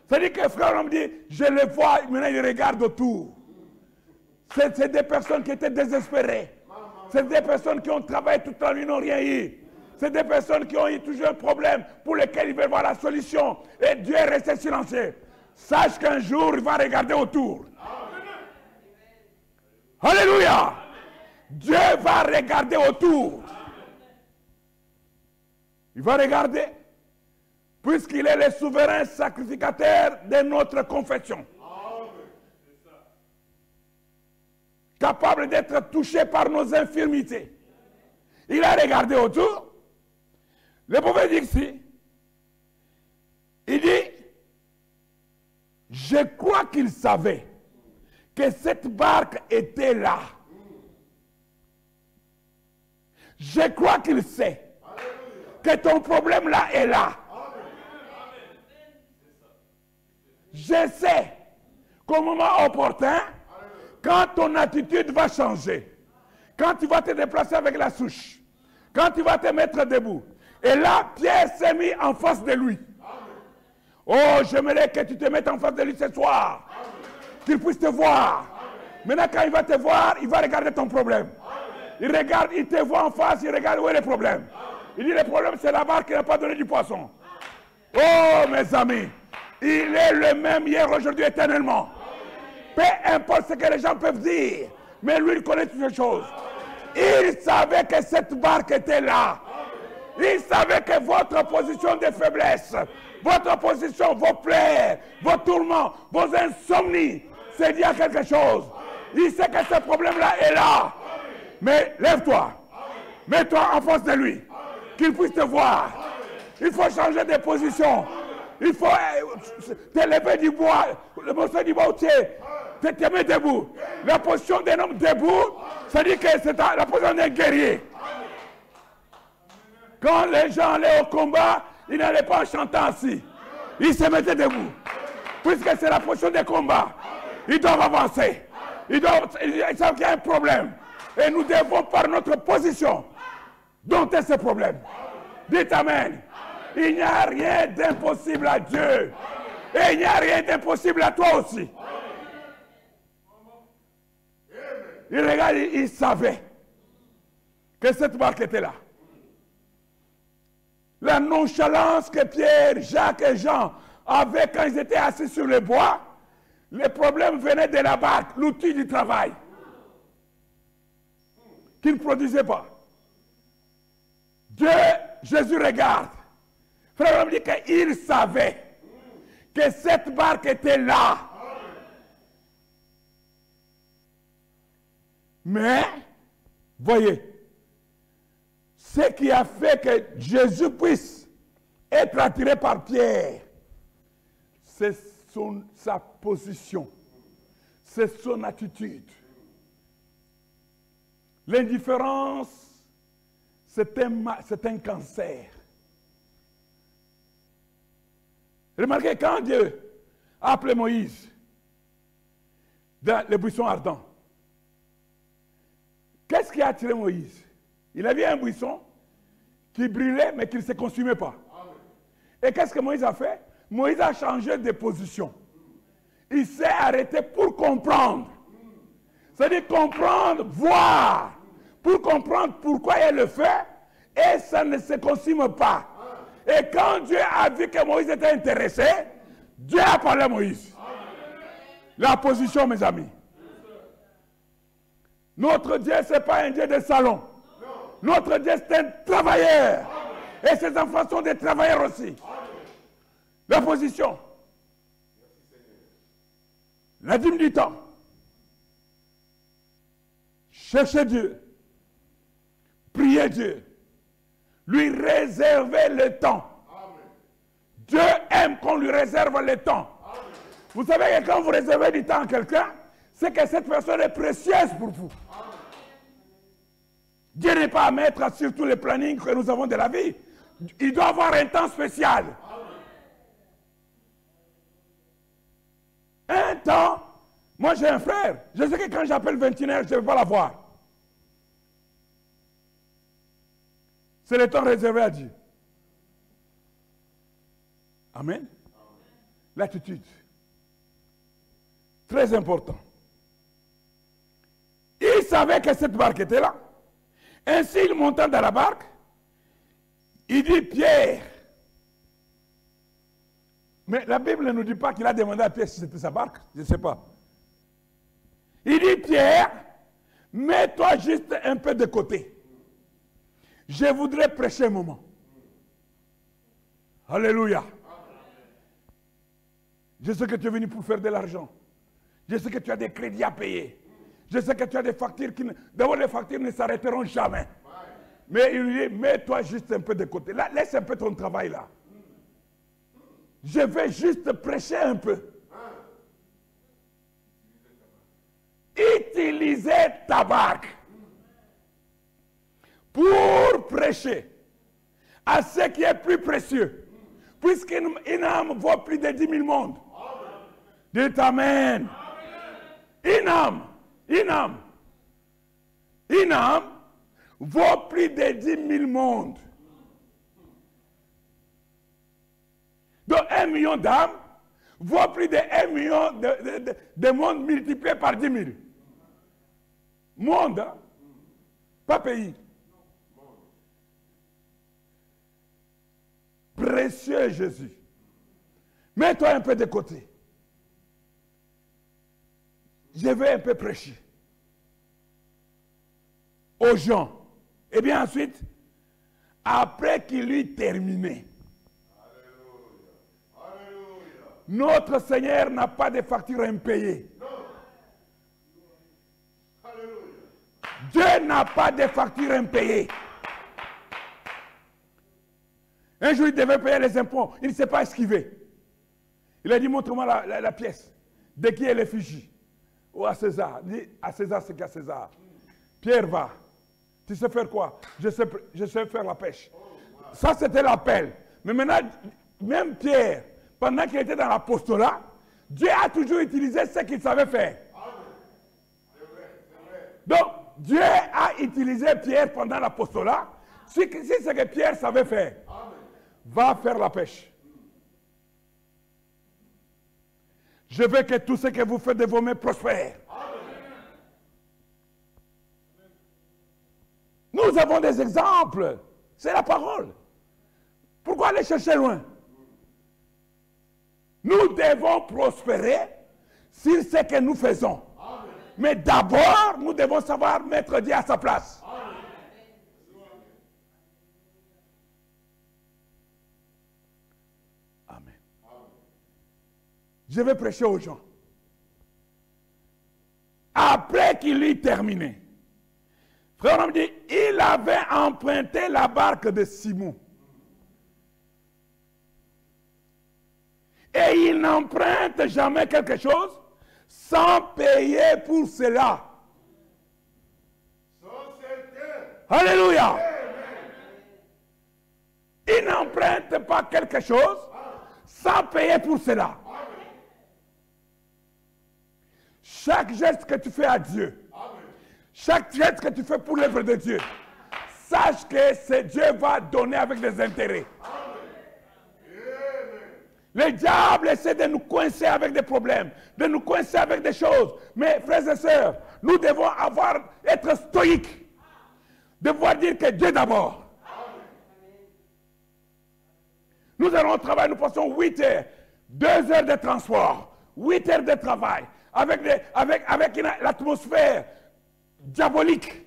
C'est-à-dire que frère, on me dit, je les vois, maintenant ils regardent autour. C'est des personnes qui étaient désespérées. C'est des personnes qui ont travaillé toute la nuit, n'ont rien eu. C'est des personnes qui ont eu toujours un problème pour lequel ils veulent voir la solution. Et Dieu est resté silencieux. Sache qu'un jour, il va regarder autour. Alléluia. Dieu va regarder autour. Il va regarder, puisqu'il est le souverain sacrificateur de notre confession. Capable d'être touché par nos infirmités. Il a regardé autour. Le prophète dit ici, il dit, je crois qu'il savait que cette barque était là. Je crois qu'il sait que ton problème là est là. Je sais qu'au moment opportun, quand ton attitude va changer, quand tu vas te déplacer avec la souche, quand tu vas te mettre debout, et là, Pierre s'est mis en face de lui. Oh, j'aimerais que tu te mettes en face de lui ce soir, qu'il puisse te voir. Maintenant, quand il va te voir, il va regarder ton problème. Il regarde, il te voit en face, il regarde où est le problème. Il dit, le problème, c'est la barque qui n'a pas donné du poisson. Oh, mes amis, il est le même hier, aujourd'hui, éternellement. Peu importe ce que les gens peuvent dire, mais lui, il connaît toutes les choses. Il savait que cette barque était là. Il savait que votre position de faiblesse, votre position, vos plaies, vos tourments, vos insomnies, c'est lié à quelque chose. Il sait que ce problème-là est là. Mais lève-toi. Mets-toi en face de lui. Qu'il puisse te voir. Il faut changer de position. Il faut te lever du bois, le morceau du bois où tu es. Te mets debout. La position d'un homme debout, ça dit que c'est la position d'un guerrier. Quand les gens allaient au combat, ils n'allaient pas en chantant assis. Ils se mettaient debout. Puisque c'est la position des combats. Ils doivent avancer. Ils savent qu'il y a un problème. Et nous devons, par notre position, dompter ce problème. Dites Amen. Il n'y a rien d'impossible à Dieu. Et il n'y a rien d'impossible à toi aussi. Il regarde, il savait que cette barque était là. La nonchalance que Pierre, Jacques et Jean avaient quand ils étaient assis sur le bois, les problèmes venaient de la barque, l'outil du travail. qui ne produisait pas. Jésus regarde. Frère, on dit qu'il savait que cette barque était là. Mais, voyez, ce qui a fait que Jésus puisse être attiré par Pierre, c'est sa position, c'est son attitude. L'indifférence, c'est un cancer. Remarquez, quand Dieu a appelé Moïse dans les buissons ardents, qu'est-ce qui a attiré Moïse? Il avait un buisson qui brûlait mais qui ne se consumait pas. Et qu'est-ce que Moïse a fait? Moïse a changé de position. Il s'est arrêté pour comprendre. C'est-à-dire comprendre, voir, pour comprendre pourquoi il le fait, et ça ne se consume pas. Et quand Dieu a vu que Moïse était intéressé, Dieu a parlé à Moïse. La position, mes amis. Notre Dieu, ce n'est pas un Dieu de salon. Notre Dieu, c'est un travailleur. Et ses enfants sont des travailleurs aussi. La position. La dîme du temps. Cherchez Dieu. Priez Dieu. Lui réserver le temps. Dieu aime qu'on lui réserve le temps. Vous savez que quand vous réservez du temps à quelqu'un, c'est que cette personne est précieuse pour vous. Dieu n'est pas à mettre sur tous les plannings que nous avons de la vie. Il doit avoir un temps spécial. Un temps, moi j'ai un frère, je sais que quand j'appelle 21h, je ne vais pas la voir. C'est le temps réservé à Dieu. Amen. L'attitude. Très important. Il savait que cette barque était là. Ainsi, il montant dans la barque, il dit Pierre. Mais la Bible ne nous dit pas qu'il a demandé à Pierre si c'était sa barque. Je ne sais pas. Il dit Pierre, mets-toi juste un peu de côté. Je voudrais prêcher un moment. Alléluia. Je sais que tu es venu pour faire de l'argent. Je sais que tu as des crédits à payer. Je sais que tu as des factures qui... D'abord, les factures ne s'arrêteront jamais. Mais il lui dit, mets-toi juste un peu de côté. Là, laisse un peu ton travail là. Je vais juste prêcher un peu. Utilisez ta barque pour prêcher à ce qui est plus précieux. Puisqu'une âme vaut plus de 10 000 mondes. Dites Amen. Une âme vaut plus de 10 000 mondes. Donc 1 million d'âmes vaut plus de 1 million de mondes multipliés par 10 000. Monde, hein? Pas pays. Précieux Jésus. Mets-toi un peu de côté. Je vais un peu prêcher aux gens. Et bien ensuite, après qu'il eut terminé, notre Seigneur n'a pas de facture impayée. Dieu n'a pas de facture impayée. Un jour, il devait payer les impôts. Il ne s'est pas esquivé. Il a dit, montre-moi la pièce. De qui est l'effigie? Ou à César. Il dit, à César, c'est qu'à César. Pierre va. Tu sais faire quoi? Je sais faire la pêche. Ça, c'était l'appel. Mais maintenant, même Pierre, pendant qu'il était dans l'apostolat, Dieu a toujours utilisé ce qu'il savait faire. Donc, Dieu a utilisé Pierre pendant l'apostolat. Si c'est ce que Pierre savait faire, va faire la pêche. Je veux que tout ce que vous faites de vos mains prospère. Nous avons des exemples. C'est la parole. Pourquoi aller chercher loin? Nous devons prospérer sur ce que nous faisons. Mais d'abord, nous devons savoir mettre Dieu à sa place. je vais prêcher aux gens. Après qu'il eut terminé, frère, on me dit, il avait emprunté la barque de Simon. Et il n'emprunte jamais quelque chose sans payer pour cela. Alléluia. Il n'emprunte pas quelque chose sans payer pour cela. Chaque geste que tu fais à Dieu, chaque geste que tu fais pour l'œuvre de Dieu, sache que Dieu va donner avec des intérêts. Le diable essaie de nous coincer avec des problèmes, de nous coincer avec des choses. Mais frères et sœurs, nous devons être stoïques. Devoir dire que Dieu d'abord. Nous allons au travail, nous passons 8 heures, 2 heures de transport, 8 heures de travail, avec l'atmosphère diabolique.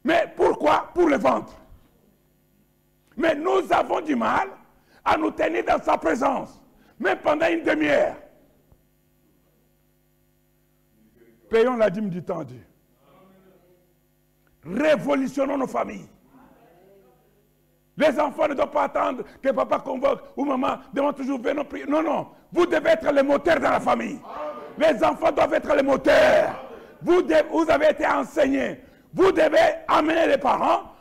Mais pourquoi? Pour le ventre. Mais nous avons du mal à nous tenir dans sa présence, même pendant une demi-heure. Payons la dîme du temps, Dieu. Révolutionnons nos familles. Les enfants ne doivent pas attendre que papa convoque ou maman demande toujours venons prier. Non, non. Vous devez être le moteur dans la famille. Les enfants doivent être les moteurs. Vous avez été enseignés. Vous devez amener les parents.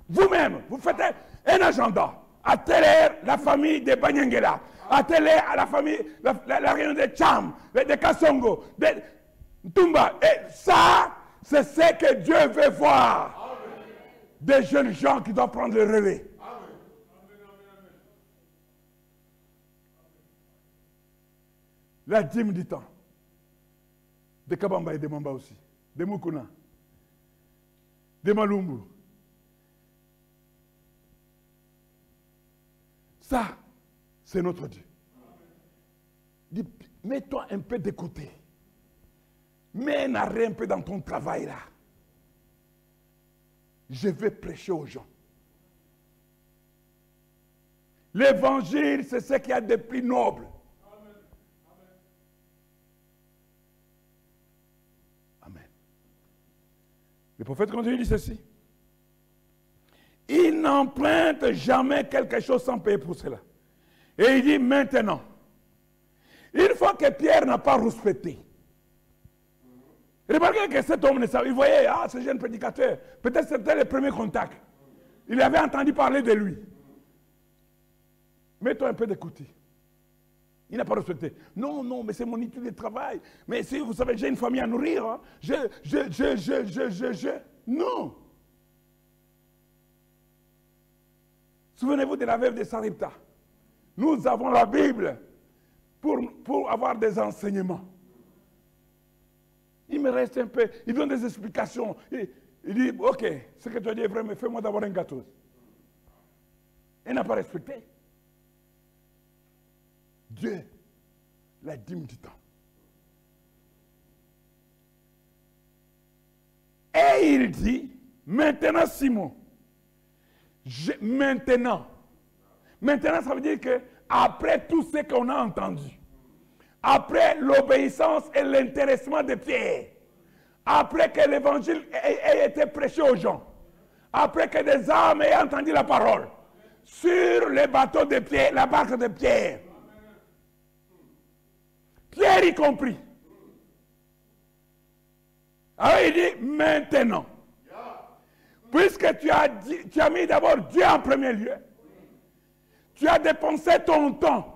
Vous-même, vous faites un agenda. À telle heure, la famille de Banyangela. À telle heure, à la famille, la réunion de Cham, de Kassongo, de Tumba. Et ça, c'est ce que Dieu veut voir. Amen. Des jeunes gens qui doivent prendre le relais. Amen. La dîme du temps. De Kabamba et de Mamba aussi. De Mukuna. De Malumbu. Ça, c'est notre Dieu. Dis, mets-toi un peu de côté. Mets un arrêt un peu dans ton travail là. Je vais prêcher aux gens. L'évangile, c'est ce qu'il y a de plus noble. Amen. Amen. Le prophète continue, dit ceci. Il n'emprunte jamais quelque chose sans payer pour cela. Et il dit maintenant, une fois que Pierre n'a pas rouspété, remarquez que cet homme ne savait, il voyait, ce jeune prédicateur, peut-être c'était le premier contact. Il avait entendu parler de lui. Mets-toi un peu d'écoute. Il n'a pas respecté. Non, non, mais c'est mon étude de travail. Mais si vous savez, j'ai une famille à nourrir. Hein. Non. Souvenez-vous de la veuve de Sarepta. Nous avons la Bible pour avoir des enseignements. Il me reste un peu, il donne des explications. Il dit, ok, ce que tu as dit est vrai, mais fais-moi d'abord un gâteau. Il n'a pas respecté. Dieu, la dîme du temps. Et il dit, maintenant Simon, maintenant, ça veut dire que après tout ce qu'on a entendu, après l'obéissance et l'intéressement de Pierre, après que l'évangile ait été prêché aux gens, après que des âmes aient entendu la parole, sur le bateau de Pierre, la barque de Pierre, Pierre y compris. Alors il dit maintenant, puisque tu as mis d'abord Dieu en premier lieu, tu as dépensé ton temps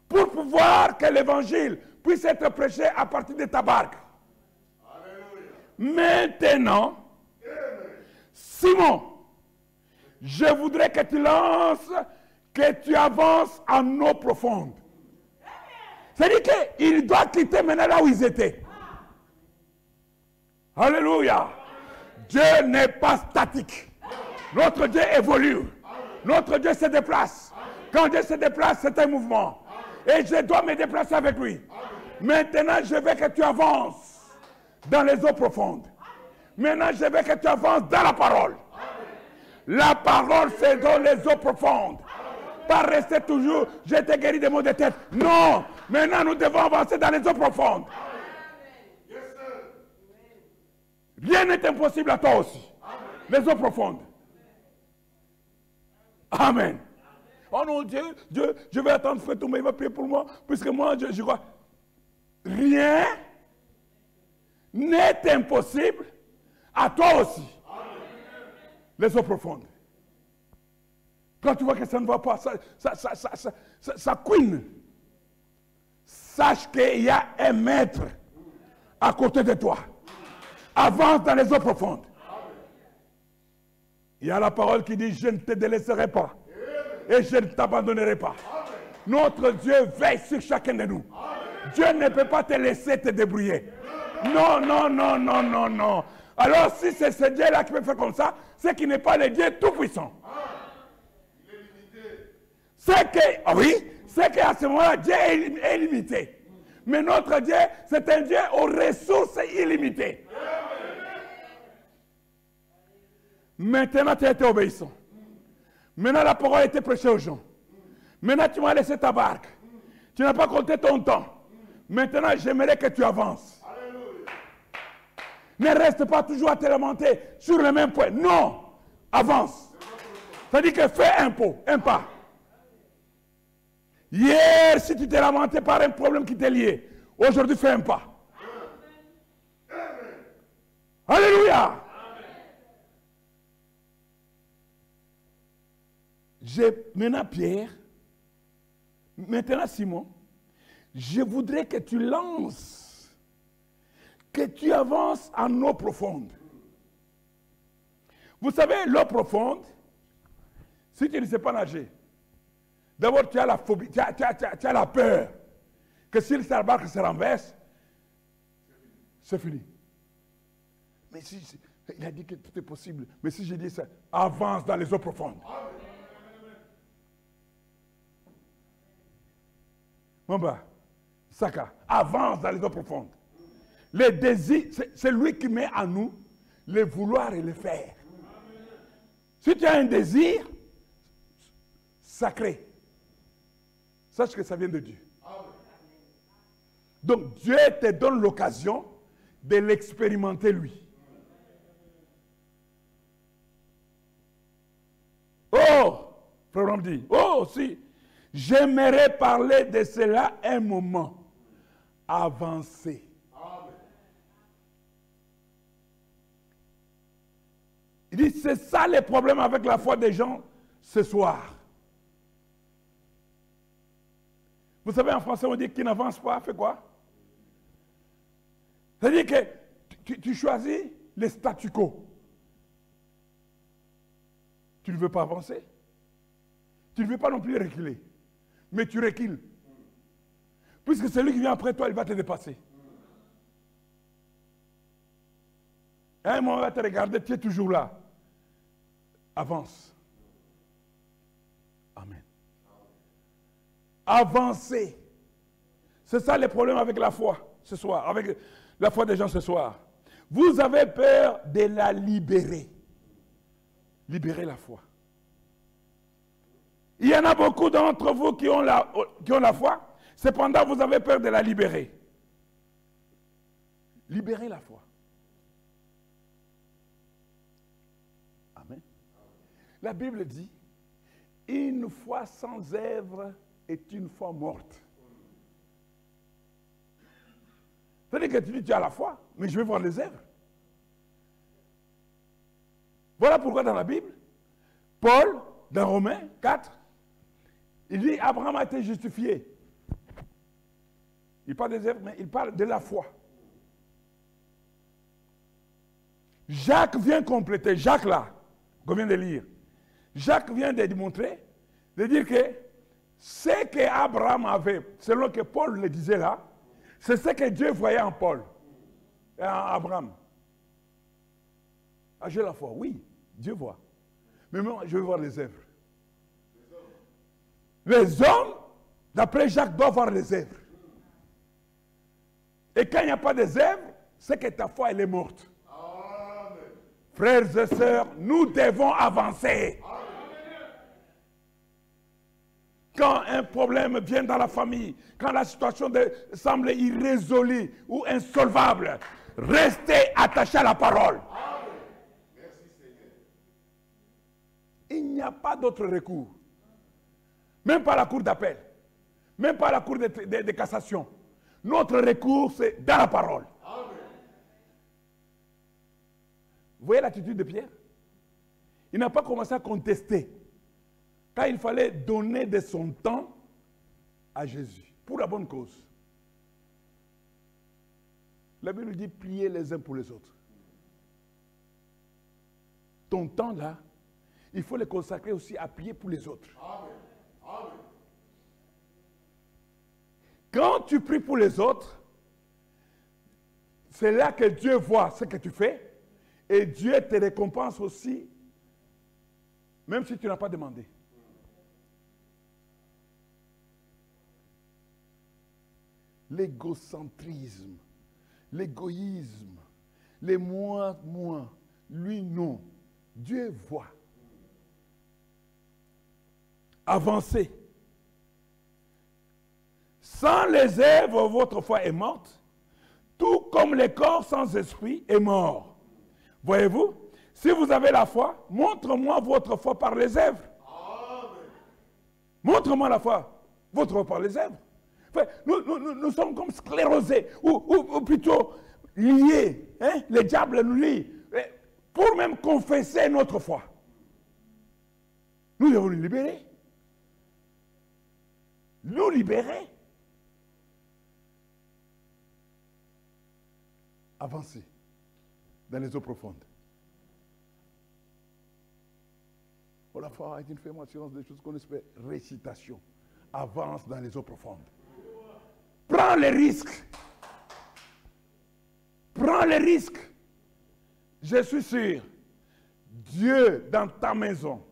pour pouvoir que l'évangile puisse être prêché à partir de ta barque. Alléluia. Maintenant, Simon, je voudrais que tu lances, que tu avances en eau profonde. C'est-à-dire qu'il doit quitter maintenant là où ils étaient. Alléluia. Dieu n'est pas statique. Notre Dieu évolue. Notre Dieu se déplace. Quand Dieu se déplace, c'est un mouvement. Et je dois me déplacer avec lui. Maintenant, je veux que tu avances dans les eaux profondes. Maintenant, je veux que tu avances dans la parole. La parole, c'est dans les eaux profondes. Pas rester toujours, je t'ai guéri des maux de tête. Non, Maintenant, nous devons avancer dans les eaux profondes. Rien n'est impossible à toi aussi. Les eaux profondes. Amen. Oh non, Dieu, je vais attendre frère Toumba, il va prier pour moi, puisque moi, je crois. Rien n'est impossible à toi aussi. Les eaux profondes. Quand tu vois que ça ne va pas, ça couine. Sache qu'il y a un maître à côté de toi. Avance dans les eaux profondes. Il y a la parole qui dit, je ne te délaisserai pas. Et je ne t'abandonnerai pas. Notre Dieu veille sur chacun de nous. Dieu ne peut pas te laisser te débrouiller. Non, non, non, non, non, non. Alors si c'est ce Dieu-là qui peut faire comme ça, c'est qu'il n'est pas le Dieu tout-puissant. C'est que, ah oui, c'est qu'à ce moment-là, Dieu est limité. Mais notre Dieu, c'est un Dieu aux ressources illimitées. Maintenant, tu as été obéissant. Maintenant, la parole a été prêchée aux gens. Maintenant, tu m'as laissé ta barque. Tu n'as pas compté ton temps. Maintenant, j'aimerais que tu avances. Ne reste pas toujours à te lamenter sur le même point. Non, avance. C'est-à-dire que fais un pas. Hier, si tu t'es lamenté par un problème qui t'est lié, aujourd'hui, fais un pas. Alléluia. Maintenant, Pierre, maintenant, Simon, je voudrais que tu lances, que tu avances en eau profonde. Vous savez, l'eau profonde, si tu ne sais pas nager, d'abord tu as la phobie, tu as la peur que si la barque se renverse, c'est fini. Mais si, il a dit que tout est possible. Mais si je dis ça, avance dans les eaux profondes. Mamba, Saka, avance dans les eaux profondes. Les désirs, c'est lui qui met en nous le vouloir et le faire. Si tu as un désir sacré, sache que ça vient de Dieu. Donc Dieu te donne l'occasion de l'expérimenter lui. Oh, frère dit, oh si, j'aimerais parler de cela un moment. Avancer. Il dit, c'est ça le problème avec la foi des gens ce soir. Vous savez, en français, on dit qui n'avance pas, fait quoi? C'est-à-dire que tu choisis le statu quo. Tu ne veux pas avancer. Tu ne veux pas non plus reculer. Mais tu recules. Puisque celui qui vient après toi, il va te dépasser. Un moment, il va te regarder, tu es toujours là. Avance. Amen. Avancer. C'est ça le problème avec la foi ce soir, avec la foi des gens ce soir. Vous avez peur de la libérer. Libérer la foi. Il y en a beaucoup d'entre vous qui ont la foi. Cependant, vous avez peur de la libérer. Libérer la foi. Amen. La Bible dit, une foi sans œuvre est une foi morte. C'est-à-dire que tu dis, tu as la foi, mais je vais voir les œuvres. Voilà pourquoi dans la Bible, Paul, dans Romains 4, il dit, Abraham a été justifié. Il parle des œuvres, mais il parle de la foi. Jacques vient compléter, Jacques là, qu'on vient de lire. Jacques vient de démontrer, de dire que ce qu'Abraham avait, selon que Paul le disait là, c'est ce que Dieu voyait en Paul et en Abraham. Ah, j'ai la foi, oui, Dieu voit. Mais moi, je veux voir les œuvres. Les hommes, d'après Jacques, doivent voir les œuvres. Et quand il n'y a pas des œuvres, c'est que ta foi, elle est morte. Amen. Frères et sœurs, nous devons avancer. Amen. Quand un problème vient dans la famille, quand la situation semble irrésolue ou insolvable, restez attachés à la parole. Merci Seigneur. Il n'y a pas d'autre recours. Même pas la cour d'appel. Même pas la cour de cassation. Notre recours, c'est dans la parole. Amen. Vous voyez l'attitude de Pierre? Il n'a pas commencé à contester. Quand il fallait donner de son temps à Jésus, pour la bonne cause. La Bible dit priez les uns pour les autres. Ton temps là, il faut le consacrer aussi à prier pour les autres. Amen. Amen. Quand tu pries pour les autres, c'est là que Dieu voit ce que tu fais et Dieu te récompense aussi, même si tu n'as pas demandé. L'égocentrisme, l'égoïsme, les moi, lui non. Dieu voit. Avancez. Sans les œuvres, votre foi est morte, tout comme le corps sans esprit est mort. Voyez-vous, si vous avez la foi, montre-moi votre foi par les œuvres. Montre-moi la foi, votre foi par les œuvres. Enfin, nous sommes comme sclérosés, ou plutôt liés. Hein? Le diable nous lie, pour même confesser notre foi. Nous devons nous libérer. Nous libérer. Avancer dans les eaux profondes. Oh, la foi est une fermentation des choses qu'on espère. Récitation. Avance dans les eaux profondes. Prends les risques. Prends les risques. Je suis sûr. Dieu dans ta maison.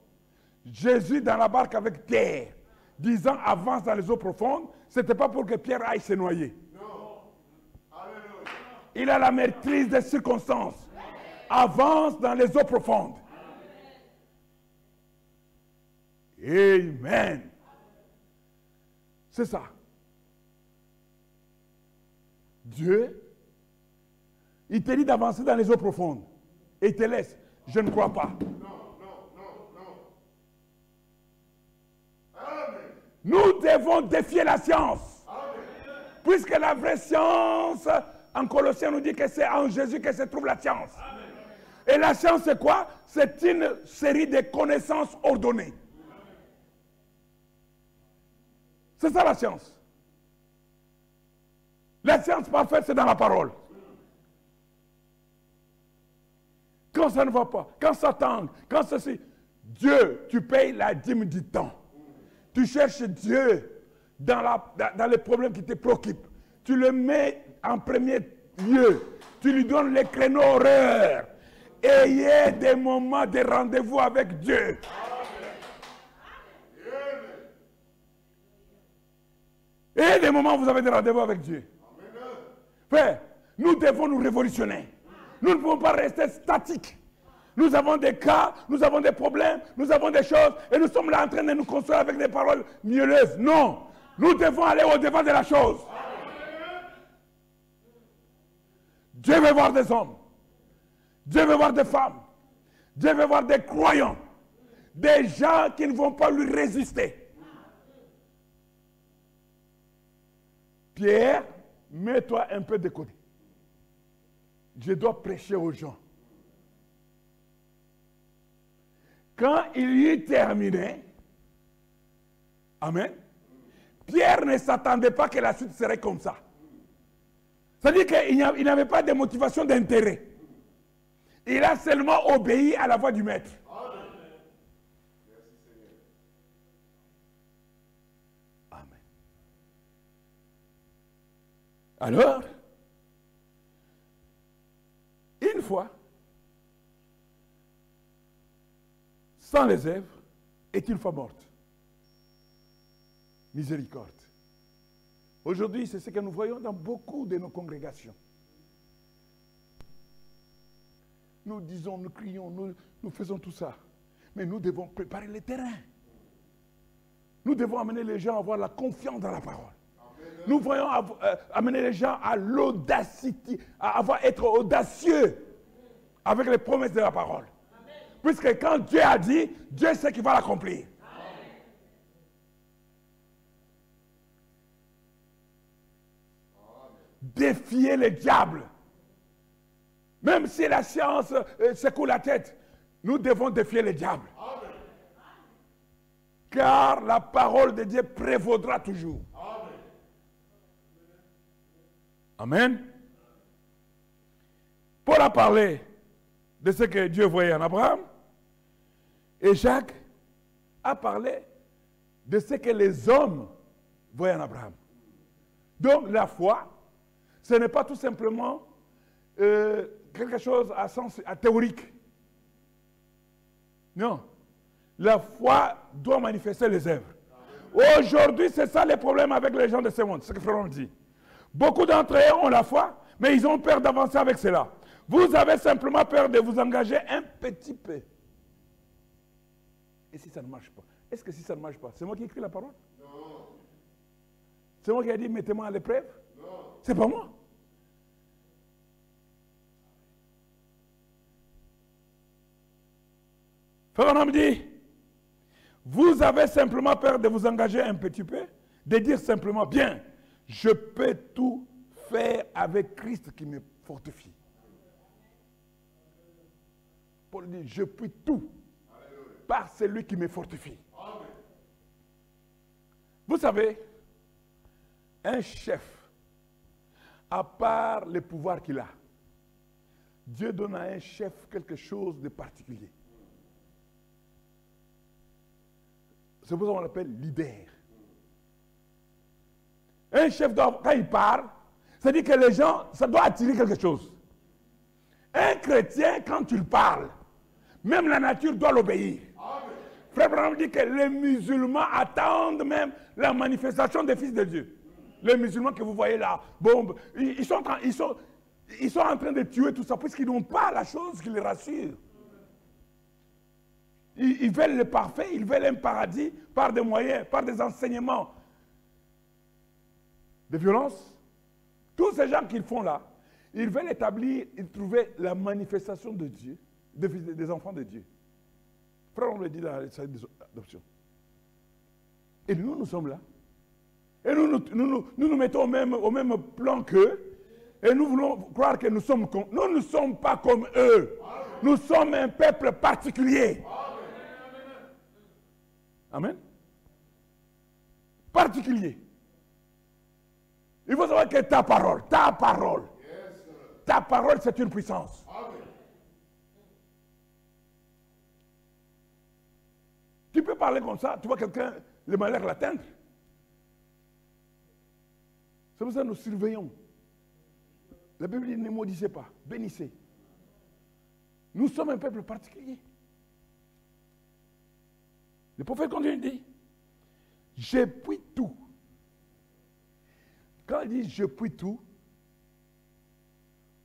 Jésus dans la barque avec Pierre. Disant avance dans les eaux profondes. Ce n'était pas pour que Pierre aille se noyer. Il a la maîtrise des circonstances. Avance dans les eaux profondes. Amen. C'est ça. Dieu, il te dit d'avancer dans les eaux profondes. Et il te laisse. Je ne crois pas. Amen. Nous devons défier la science. Amen. Puisque la vraie science, en Colossiens, nous dit que c'est en Jésus que se trouve la science. Amen. Et la science, c'est quoi? C'est une série de connaissances ordonnées. C'est ça la science. La science parfaite, c'est dans la parole. Quand ça ne va pas, quand ça tangue, quand ceci, Dieu, tu payes la dîme du temps. Tu cherches Dieu dans les problèmes qui te préoccupent. Tu le mets en premier lieu. Tu lui donnes les créneaux horaires. Ayez des moments de rendez-vous avec Dieu. Et des moments où vous avez des rendez-vous avec Dieu. Frère, nous devons nous révolutionner. Nous ne pouvons pas rester statiques. Nous avons des cas, nous avons des problèmes, nous avons des choses, et nous sommes là en train de nous construire avec des paroles mielleuses. Non, nous devons aller au-devant de la chose. Dieu veut voir des hommes. Dieu veut voir des femmes. Dieu veut voir des croyants. Des gens qui ne vont pas lui résister. Pierre, mets-toi un peu de côté. Je dois prêcher aux gens. Quand il y eut terminé, amen, Pierre ne s'attendait pas que la suite serait comme ça. C'est-à-dire qu'il n'avait pas de motivation d'intérêt. Il a seulement obéi à la voix du maître. Amen. Merci Seigneur. Amen. Alors, une fois, sans les œuvres, est une foi morte. Miséricorde. Aujourd'hui, c'est ce que nous voyons dans beaucoup de nos congrégations. Nous disons, nous crions, nous faisons tout ça. Mais nous devons préparer le terrain. Nous devons amener les gens à avoir la confiance dans la parole. Nous voyons amener les gens à l'audacité, à être audacieux avec les promesses de la parole. Puisque quand Dieu a dit, Dieu sait qu'il va l'accomplir. Défier les diables. Même si la science secoue la tête, nous devons défier les diables. Car la parole de Dieu prévaudra toujours. Amen. Paul a parlé de ce que Dieu voyait en Abraham. Et Jacques a parlé de ce que les hommes voyaient en Abraham. Donc la foi, ce n'est pas tout simplement quelque chose à sens théorique. Non. La foi doit manifester les œuvres. Aujourd'hui, c'est ça le problème avec les gens de ce monde, ce que Frère dit. Beaucoup d'entre eux ont la foi, mais ils ont peur d'avancer avec cela. Vous avez simplement peur de vous engager un petit peu. Et si ça ne marche pas? Est-ce que si ça ne marche pas, c'est moi qui ai écrit la parole? Non. C'est moi qui ai dit, mettez-moi à l'épreuve? Non. C'est pas moi. Frère dit, vous avez simplement peur de vous engager un petit peu, de dire simplement, bien, je peux tout faire avec Christ qui me fortifie. Paul dit, je puis tout par celui qui me fortifie. Vous savez, un chef, à part les pouvoirs qu'il a, Dieu donne à un chef quelque chose de particulier. C'est pour ça qu'on l'appelle leader. Un chef, quand il parle, ça dit que les gens, ça doit attirer quelque chose. Un chrétien, quand il parle, même la nature doit l'obéir. Frère Branham dit que les musulmans attendent même la manifestation des fils de Dieu. Les musulmans que vous voyez là, bombe, ils sont en train de tuer tout ça, puisqu'ils n'ont pas la chose qui les rassure. Ils veulent le parfait, ils veulent un paradis par des moyens, par des enseignements de violence. Tous ces gens qu'ils font là, ils veulent établir, ils trouver la manifestation de Dieu, des enfants de Dieu. Frère, on le dit dans les adoptions. Et nous sommes là. Et nous mettons au même plan qu'eux. Et nous voulons croire que nous sommes comme... Nous ne sommes pas comme eux. Nous sommes un peuple particulier. Amen. Particulier. Il faut savoir que ta parole, c'est une puissance. Tu peux parler comme ça, tu vois quelqu'un, le malheur l'atteindre. C'est pour ça que nous surveillons. La Bible dit ne maudissez pas, bénissez. Nous sommes un peuple particulier. Le prophète continue de dire, je puis tout. Quand il dit je puis tout,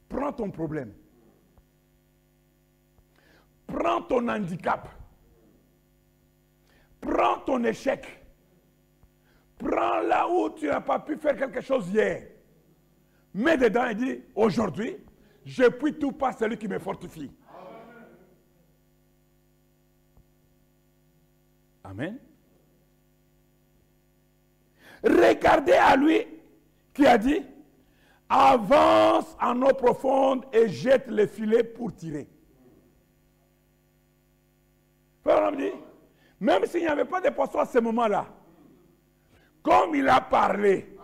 prends ton problème. Prends ton handicap. Prends ton échec. Prends là où tu n'as pas pu faire quelque chose hier. Mets dedans et dis, aujourd'hui, je puis tout par celui qui me fortifie. Amen. Regardez à lui qui a dit, avance en eau profonde et jette les filets pour tirer. Frère, dit, même s'il n'y avait pas de poisson à ce moment-là, comme il a parlé,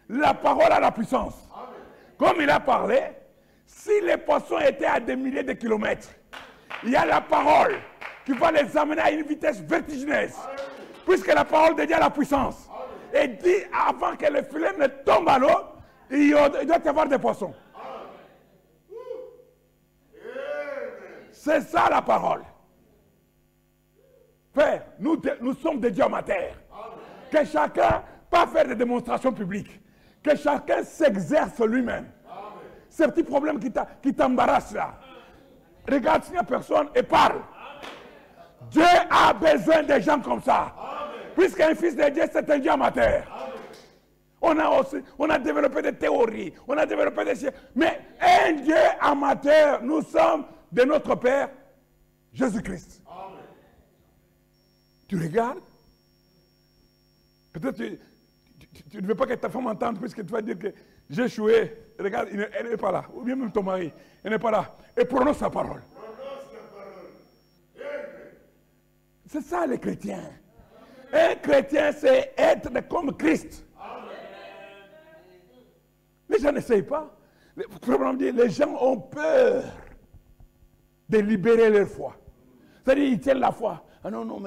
la parole a la puissance. Comme il a parlé, si les poissons étaient à des milliers de kilomètres, il y a la parole qui va les amener à une vitesse vertigineuse. Puisque la parole de Dieu a la puissance. Et dit, avant que le filet ne tombe à l'eau, il doit y avoir des poissons. C'est ça la parole. Père, nous sommes des dieux amateurs. Que chacun, pas faire des démonstrations publiques. Que chacun s'exerce lui-même. Ces petits problèmes qui t'embarrassent là. Regarde s'il n'y a personne et parle. Dieu a besoin de gens comme ça. Puisqu'un fils de Dieu, c'est un Dieu amateur. On a développé des théories, on a développé des... Mais un Dieu amateur, nous sommes de notre Père, Jésus-Christ. Tu regardes? Peut-être tu ne veux pas que ta femme entende puisque tu vas dire que j'ai échoué. Regarde, elle n'est pas là. Ou bien même ton mari, elle n'est pas là. Et prononce sa parole. C'est ça les chrétiens. Un chrétien, c'est être comme Christ. Les gens n'essayent pas. Les gens ont peur de libérer leur foi. C'est-à-dire, ils tiennent la foi. Ah non, non,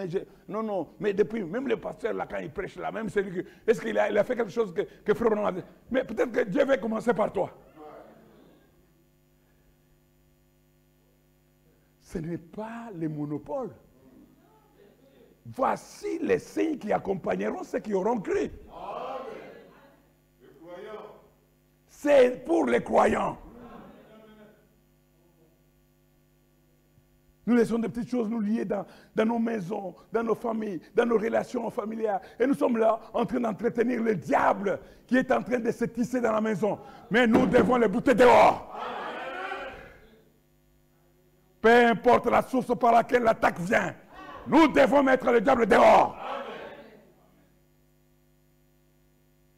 mais depuis, même le pasteur, là, quand il prêche là, même celui qui... Est-ce qu'il a fait quelque chose que Frère Branham a dit? Mais peut-être que Dieu va commencer par toi. Ce n'est pas le monopole. Voici les signes qui accompagneront ceux qui auront cru. C'est pour les croyants. Nous laissons des petites choses nous lier dans nos maisons, dans nos familles, dans nos relations familiales. Et nous sommes là en train d'entretenir le diable qui est en train de se tisser dans la maison. Mais nous devons les bouter dehors. Peu importe la source par laquelle l'attaque vient, nous devons mettre le diable dehors.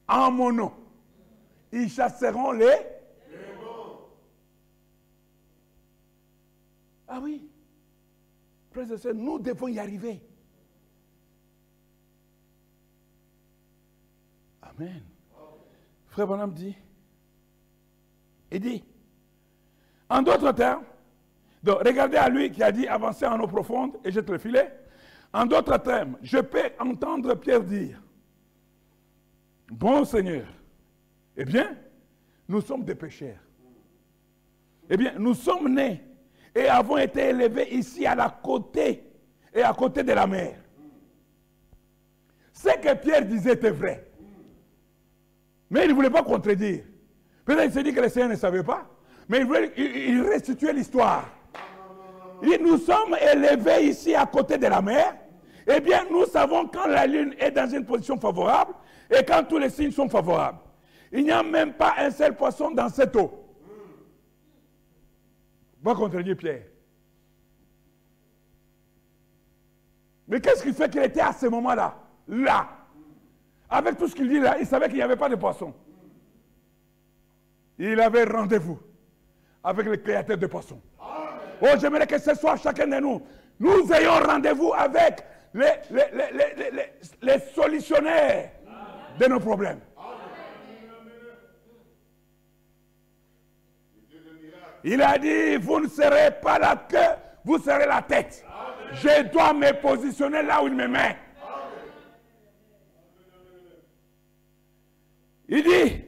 En mon nom, ils chasseront les démons. Ah oui. Frères et sœurs, nous devons y arriver. Amen. Frère Branham dit, il dit, en d'autres termes, donc regardez à lui qui a dit avancer en eau profonde et jette le filet. En d'autres termes, je peux entendre Pierre dire, bon Seigneur, eh bien, nous sommes des pécheurs. Eh bien, nous sommes nés et avons été élevés ici à côté de la mer. Ce que Pierre disait était vrai. Mais il ne voulait pas contredire. Peut-être qu'il s'est dit que le Seigneur ne savait pas. Mais il restituait l'histoire. Nous sommes élevés ici à côté de la mer. Eh bien, nous savons quand la lune est dans une position favorable et quand tous les signes sont favorables. Il n'y a même pas un seul poisson dans cette eau. Va contredire Pierre. Mais qu'est-ce qui fait qu'il était à ce moment-là? Là. Avec tout ce qu'il dit là, il savait qu'il n'y avait pas de poisson. Il avait rendez-vous avec le créateur de poissons. Oh, j'aimerais que ce soit chacun de nous. Nous ayons rendez-vous avec les solutionnaires de nos problèmes. Il a dit, vous ne serez pas la queue, vous serez la tête. Je dois me positionner là où il me met. Il dit,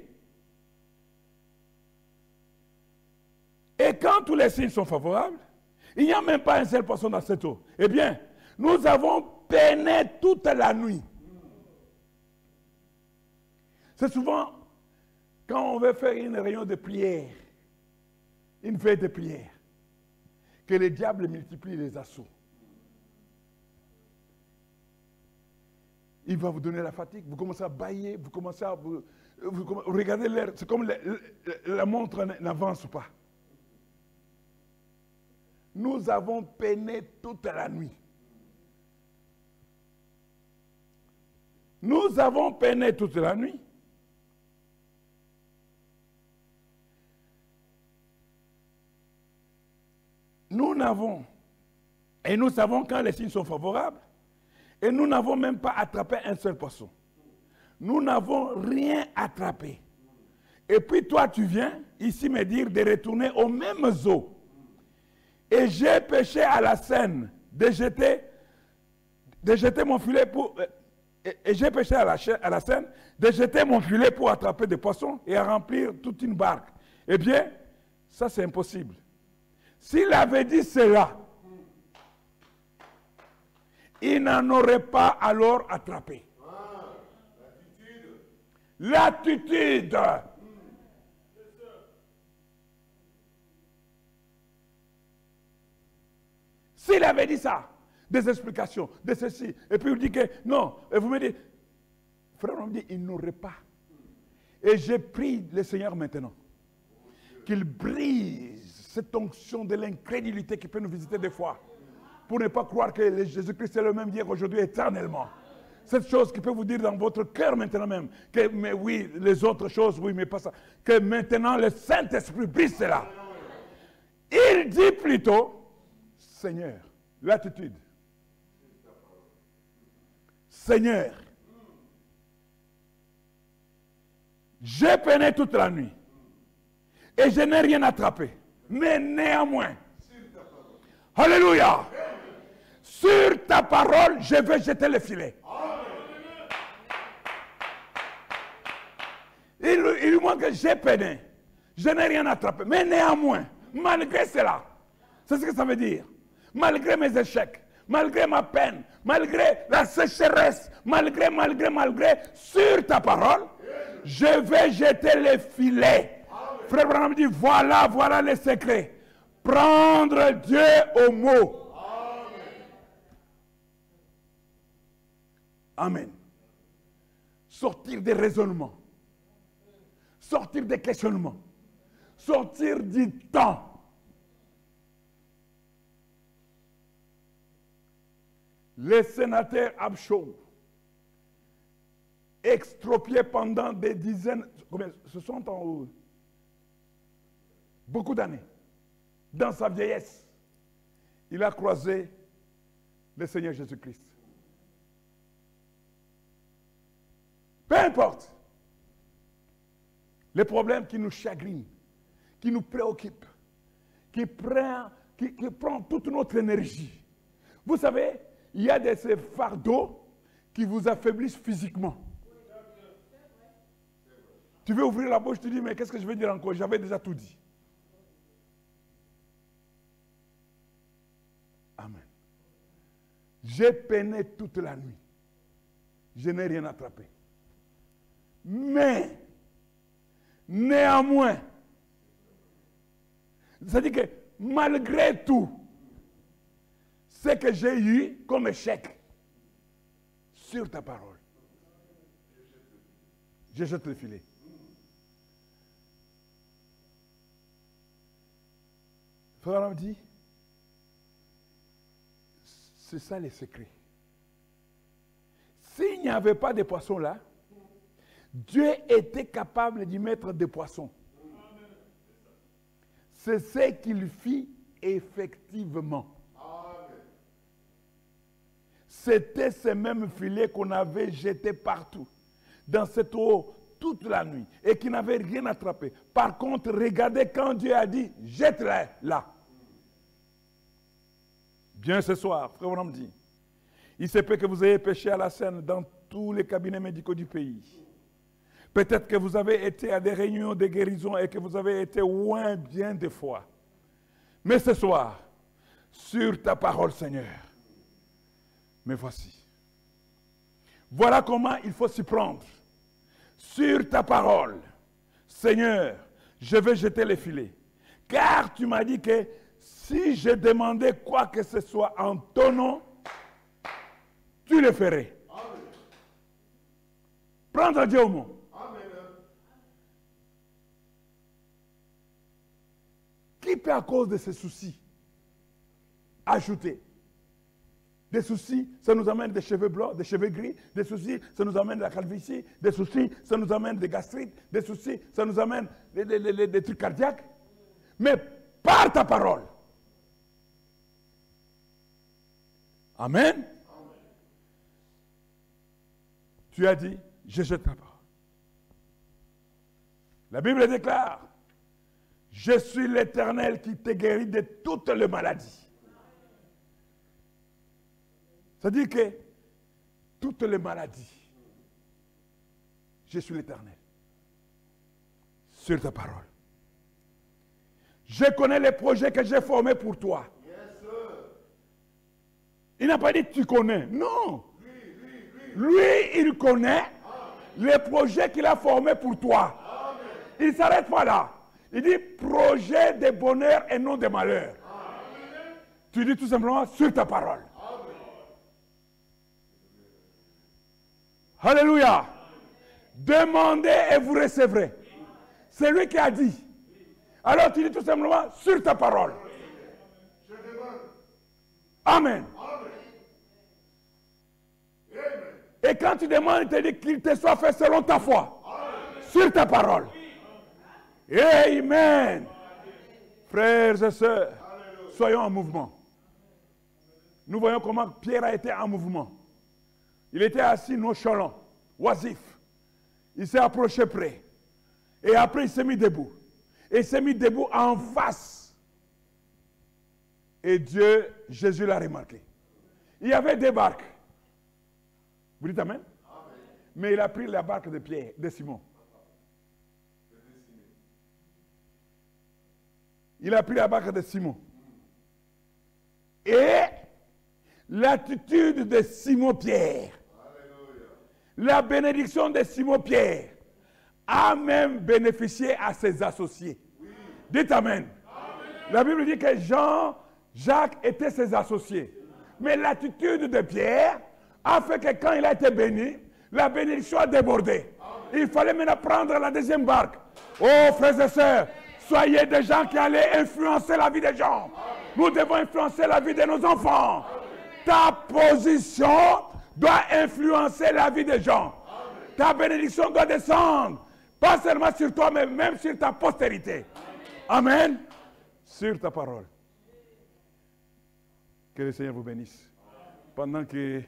et quand tous les signes sont favorables, il n'y a même pas un seul poisson dans cette eau. Eh bien, nous avons peiné toute la nuit. C'est souvent quand on veut faire une réunion de prière, une veille de prière, que le diable multiplie les assauts. Il va vous donner la fatigue, vous commencez à bâiller, vous commencez à... Vous regardez l'heure, c'est comme la montre n'avance pas. Nous avons peiné toute la nuit. Nous avons peiné toute la nuit. Nous n'avons, et nous savons quand les signes sont favorables, et nous n'avons même pas attrapé un seul poisson. Nous n'avons rien attrapé. Et puis toi, tu viens ici me dire de retourner aux mêmes eaux. Et j'ai péché à la Seine de jeter mon filet pour... Et j'ai péché à la Seine de jeter mon filet pour attraper des poissons et à remplir toute une barque. Eh bien, ça c'est impossible. S'il avait dit cela, il n'en aurait pas alors attrapé. L'attitude. S'il avait dit ça, des explications, de ceci. Et puis vous dites que non. Et vous me dites, frère, on me dit, il n'aurait pas. Et j'ai pris le Seigneur maintenant. Qu'il brise cette onction de l'incrédulité qui peut nous visiter des fois. Pour ne pas croire que Jésus-Christ est le même hier, aujourd'hui, éternellement. Cette chose qui peut vous dire dans votre cœur maintenant même, que mais oui, les autres choses, oui, mais pas ça. Que maintenant le Saint-Esprit brise cela. Il dit plutôt, Seigneur, l'attitude. Seigneur, j'ai peiné toute la nuit et je n'ai rien attrapé. Mais néanmoins, alléluia, sur ta parole, je vais jeter le filet. Il montre que j'ai peiné, je n'ai rien attrapé. Mais néanmoins, malgré cela, c'est ce que ça veut dire. Malgré mes échecs, malgré ma peine, malgré la sécheresse, malgré, sur ta parole, je vais jeter les filets. Frère Branham dit, voilà les secrets. Prendre Dieu au mot. Amen. Sortir des raisonnements. Sortir des questionnements. Sortir du temps. Les sénateurs Abshaw, extropiés pendant des dizaines, combien, 60 ans ou beaucoup d'années, dans sa vieillesse, il a croisé le Seigneur Jésus-Christ. Peu importe les problèmes qui nous chagrinent, qui nous préoccupent, qui prend toute notre énergie. Vous savez, il y a ces fardeaux qui vous affaiblissent physiquement. Tu veux ouvrir la bouche, tu dis, mais qu'est-ce que je vais dire encore? J'avais déjà tout dit. Amen. J'ai peiné toute la nuit. Je n'ai rien attrapé. Mais, néanmoins, c'est-à-dire que malgré tout, ce que j'ai eu comme échec sur ta parole, je jette le filet. Frère me dit, c'est ça les secrets. S'il n'y avait pas de poissons là, Dieu était capable d'y mettre des poissons. C'est ce qu'il fit effectivement. C'était ces mêmes filets qu'on avait jetés partout, dans cette eau, toute la nuit, et qui n'avaient rien attrapé. Par contre, regardez quand Dieu a dit, jette-les là. Bien ce soir, frère Branham dit, il se peut que vous ayez péché à la scène dans tous les cabinets médicaux du pays. Peut-être que vous avez été à des réunions de guérison et que vous avez été loin bien des fois. Mais ce soir, sur ta parole, Seigneur, me voici. Voilà comment il faut s'y prendre. Sur ta parole, Seigneur, je vais jeter les filets. Car tu m'as dit que si je demandais quoi que ce soit en ton nom, tu le ferais. Amen. Prendre Dieu au mot. Amen. Qui peut, à cause de ces soucis, ajouter? Des soucis, ça nous amène des cheveux blancs, des cheveux gris. Des soucis, ça nous amène de la calvitie. Des soucis, ça nous amène des gastrites. Des soucis, ça nous amène des trucs cardiaques. Mais par ta parole. Amen. Amen. Tu as dit, je jette ta parole. La Bible déclare, je suis l'Éternel qui te guérit de toutes les maladies. C'est-à-dire que toutes les maladies, je suis l'Éternel. Sur ta parole. Je connais les projets que j'ai formés pour toi. Yes, sir. Il n'a pas dit tu connais. Non. Lui, il connaît les projets qu'il a formés pour toi. Amen. Il ne s'arrête pas là. Il dit projet de bonheur et non de malheur. Amen. Tu dis tout simplement sur ta parole. Amen. Alléluia. Demandez et vous recevrez. C'est lui qui a dit. Alors tu dis tout simplement sur ta parole. Amen. Et quand tu demandes, il te dit qu'il te soit fait selon ta foi. Sur ta parole. Amen. Frères et sœurs, soyons en mouvement. Nous voyons comment Pierre a été en mouvement. Il était assis nonchalant, oisif. Il s'est approché près. Et après, il s'est mis debout. Et il s'est mis debout en face. Et Dieu, Jésus l'a remarqué. Il y avait des barques. Vous dites amen? Amen. Mais il a pris la barque de Pierre, de Simon. Il a pris la barque de Simon. Et l'attitude de Simon-Pierre, la bénédiction de Simon-Pierre a même bénéficié à ses associés. Oui. Dites amen. Amen. La Bible dit que Jean, Jacques étaient ses associés. Mais l'attitude de Pierre a fait que quand il a été béni, la bénédiction a débordé. Amen. Il fallait maintenant prendre la deuxième barque. Oh frères et sœurs, soyez des gens qui allaient influencer la vie des gens. Amen. Nous devons influencer la vie de nos enfants. Amen. Ta position doit influencer la vie des gens. Amen. Ta bénédiction doit descendre. Pas seulement sur toi, mais même sur ta postérité. Amen. Amen. Sur ta parole. Que le Seigneur vous bénisse. Pendant que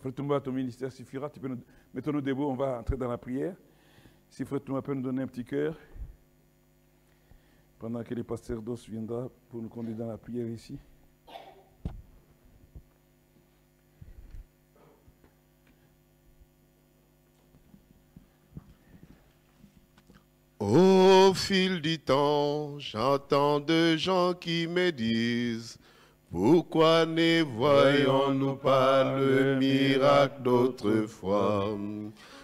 Frère Toumba, ton ministère suffira, mettons-nous debout, on va entrer dans la prière. Si Frère Toumba peut nous donner un petit cœur, pendant que le pasteur Dos viendra pour nous conduire dans la prière ici. Au fil du temps, j'entends de gens qui me disent: pourquoi ne voyons-nous pas le miracle d'autrefois?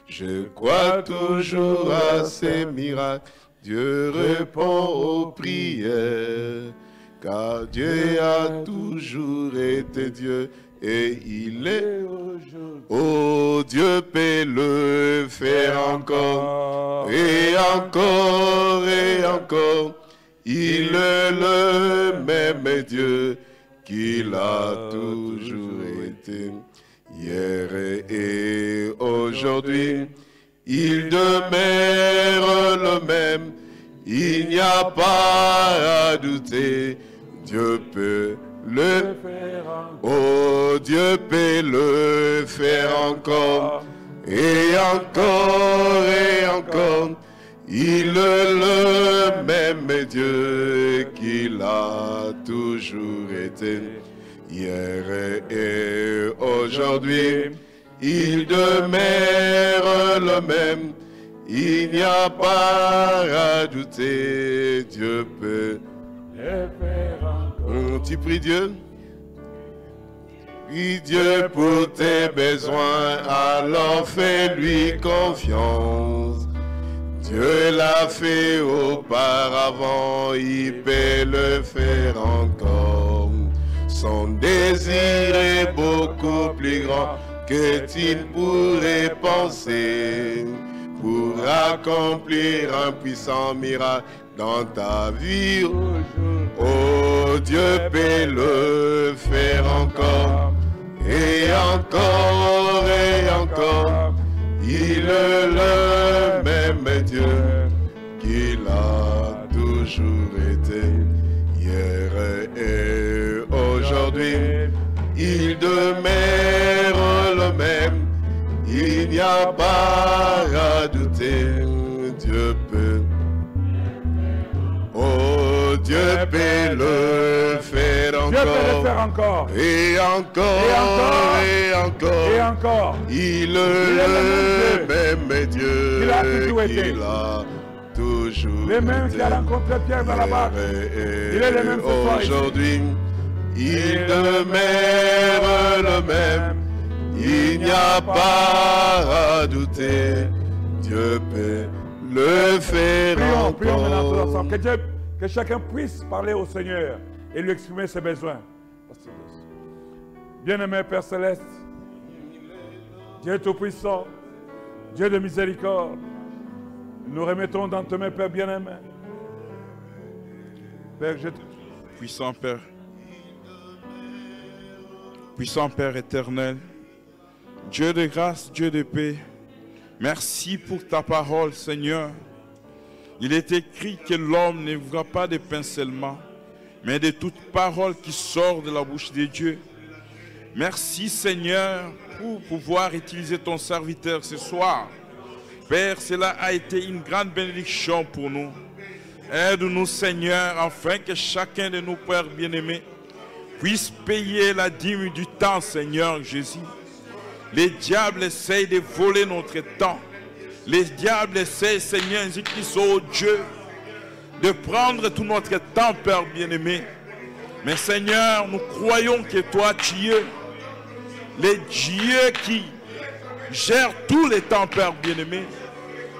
Je crois toujours à ces miracles. Dieu répond aux prières, car Dieu a toujours été Dieu et il est aujourd'hui. Oh, Dieu peut le faire encore et encore et encore. Il est le même Dieu qu'il a toujours été, hier et aujourd'hui. Il demeure le même, il n'y a pas à douter. Dieu peut le faire encore. Oh, Dieu peut le faire encore et encore et encore. Il est le même Dieu qu'il a toujours été, hier et aujourd'hui. Il demeure le même, il n'y a pas à douter. Dieu peut le faire encore. Tu pries Dieu? Prie Dieu pour tes besoins, alors fais-lui confiance. Dieu l'a fait auparavant, il peut le faire encore. Son désir est beaucoup plus grand que tu ne pourrais penser, pour accomplir un puissant miracle dans ta vie. Oh, Dieu peut le faire encore et encore et encore. Il est le même Dieu qu'il a toujours été, hier et aujourd'hui. Il demeure le même, il n'y a pas à douter. Dieu peut, oh, Dieu peut le faire encore. Dieu peut le faire encore. Et encore, et encore, et encore. Il est le même Dieu qu'il a toujours été. Le même qui a rencontré Pierre dans la barque. Il est le même ce soir. Aujourd'hui, il demeure le même. Il n'y a pas à douter. Dieu peut le faire encore. Prions maintenant tous ensemble. Que chacun puisse parler au Seigneur et lui exprimer ses besoins. Bien-aimé Père Céleste, Dieu Tout-Puissant, Dieu de miséricorde, nous remettons dans tes mains, Père bien-aimé. Père, Puissant Père éternel, Dieu de grâce, Dieu de paix, merci pour ta parole, Seigneur. Il est écrit que l'homme ne vivra pas de pain seulement, mais de toute parole qui sort de la bouche de Dieu. Merci, Seigneur, pour pouvoir utiliser ton serviteur ce soir. Père, cela a été une grande bénédiction pour nous. Aide-nous, Seigneur, afin que chacun de nos pères bien-aimés puisse payer la dîme du temps, Seigneur Jésus. Les diables essayent de voler notre temps. Les diables essayent, Seigneur Jésus-Christ, oh Dieu, de prendre tout notre temps, Père bien-aimé. Mais Seigneur, nous croyons que toi, tu es le Dieu qui gère tous les temps, Père bien-aimé.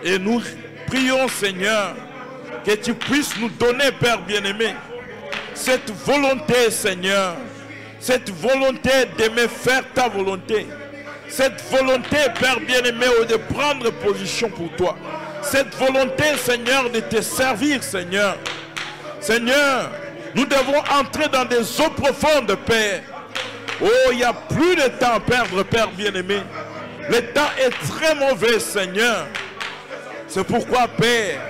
Et nous prions, Seigneur, que tu puisses nous donner, Père bien-aimé, cette volonté, Seigneur, cette volonté d'aimer faire ta volonté, cette volonté, Père bien-aimé, de prendre position pour toi, cette volonté, Seigneur, de te servir, Seigneur. Seigneur, nous devons entrer dans des eaux profondes, Père. Oh, il n'y a plus de temps à perdre, Père bien-aimé. Le temps est très mauvais, Seigneur. C'est pourquoi, Père,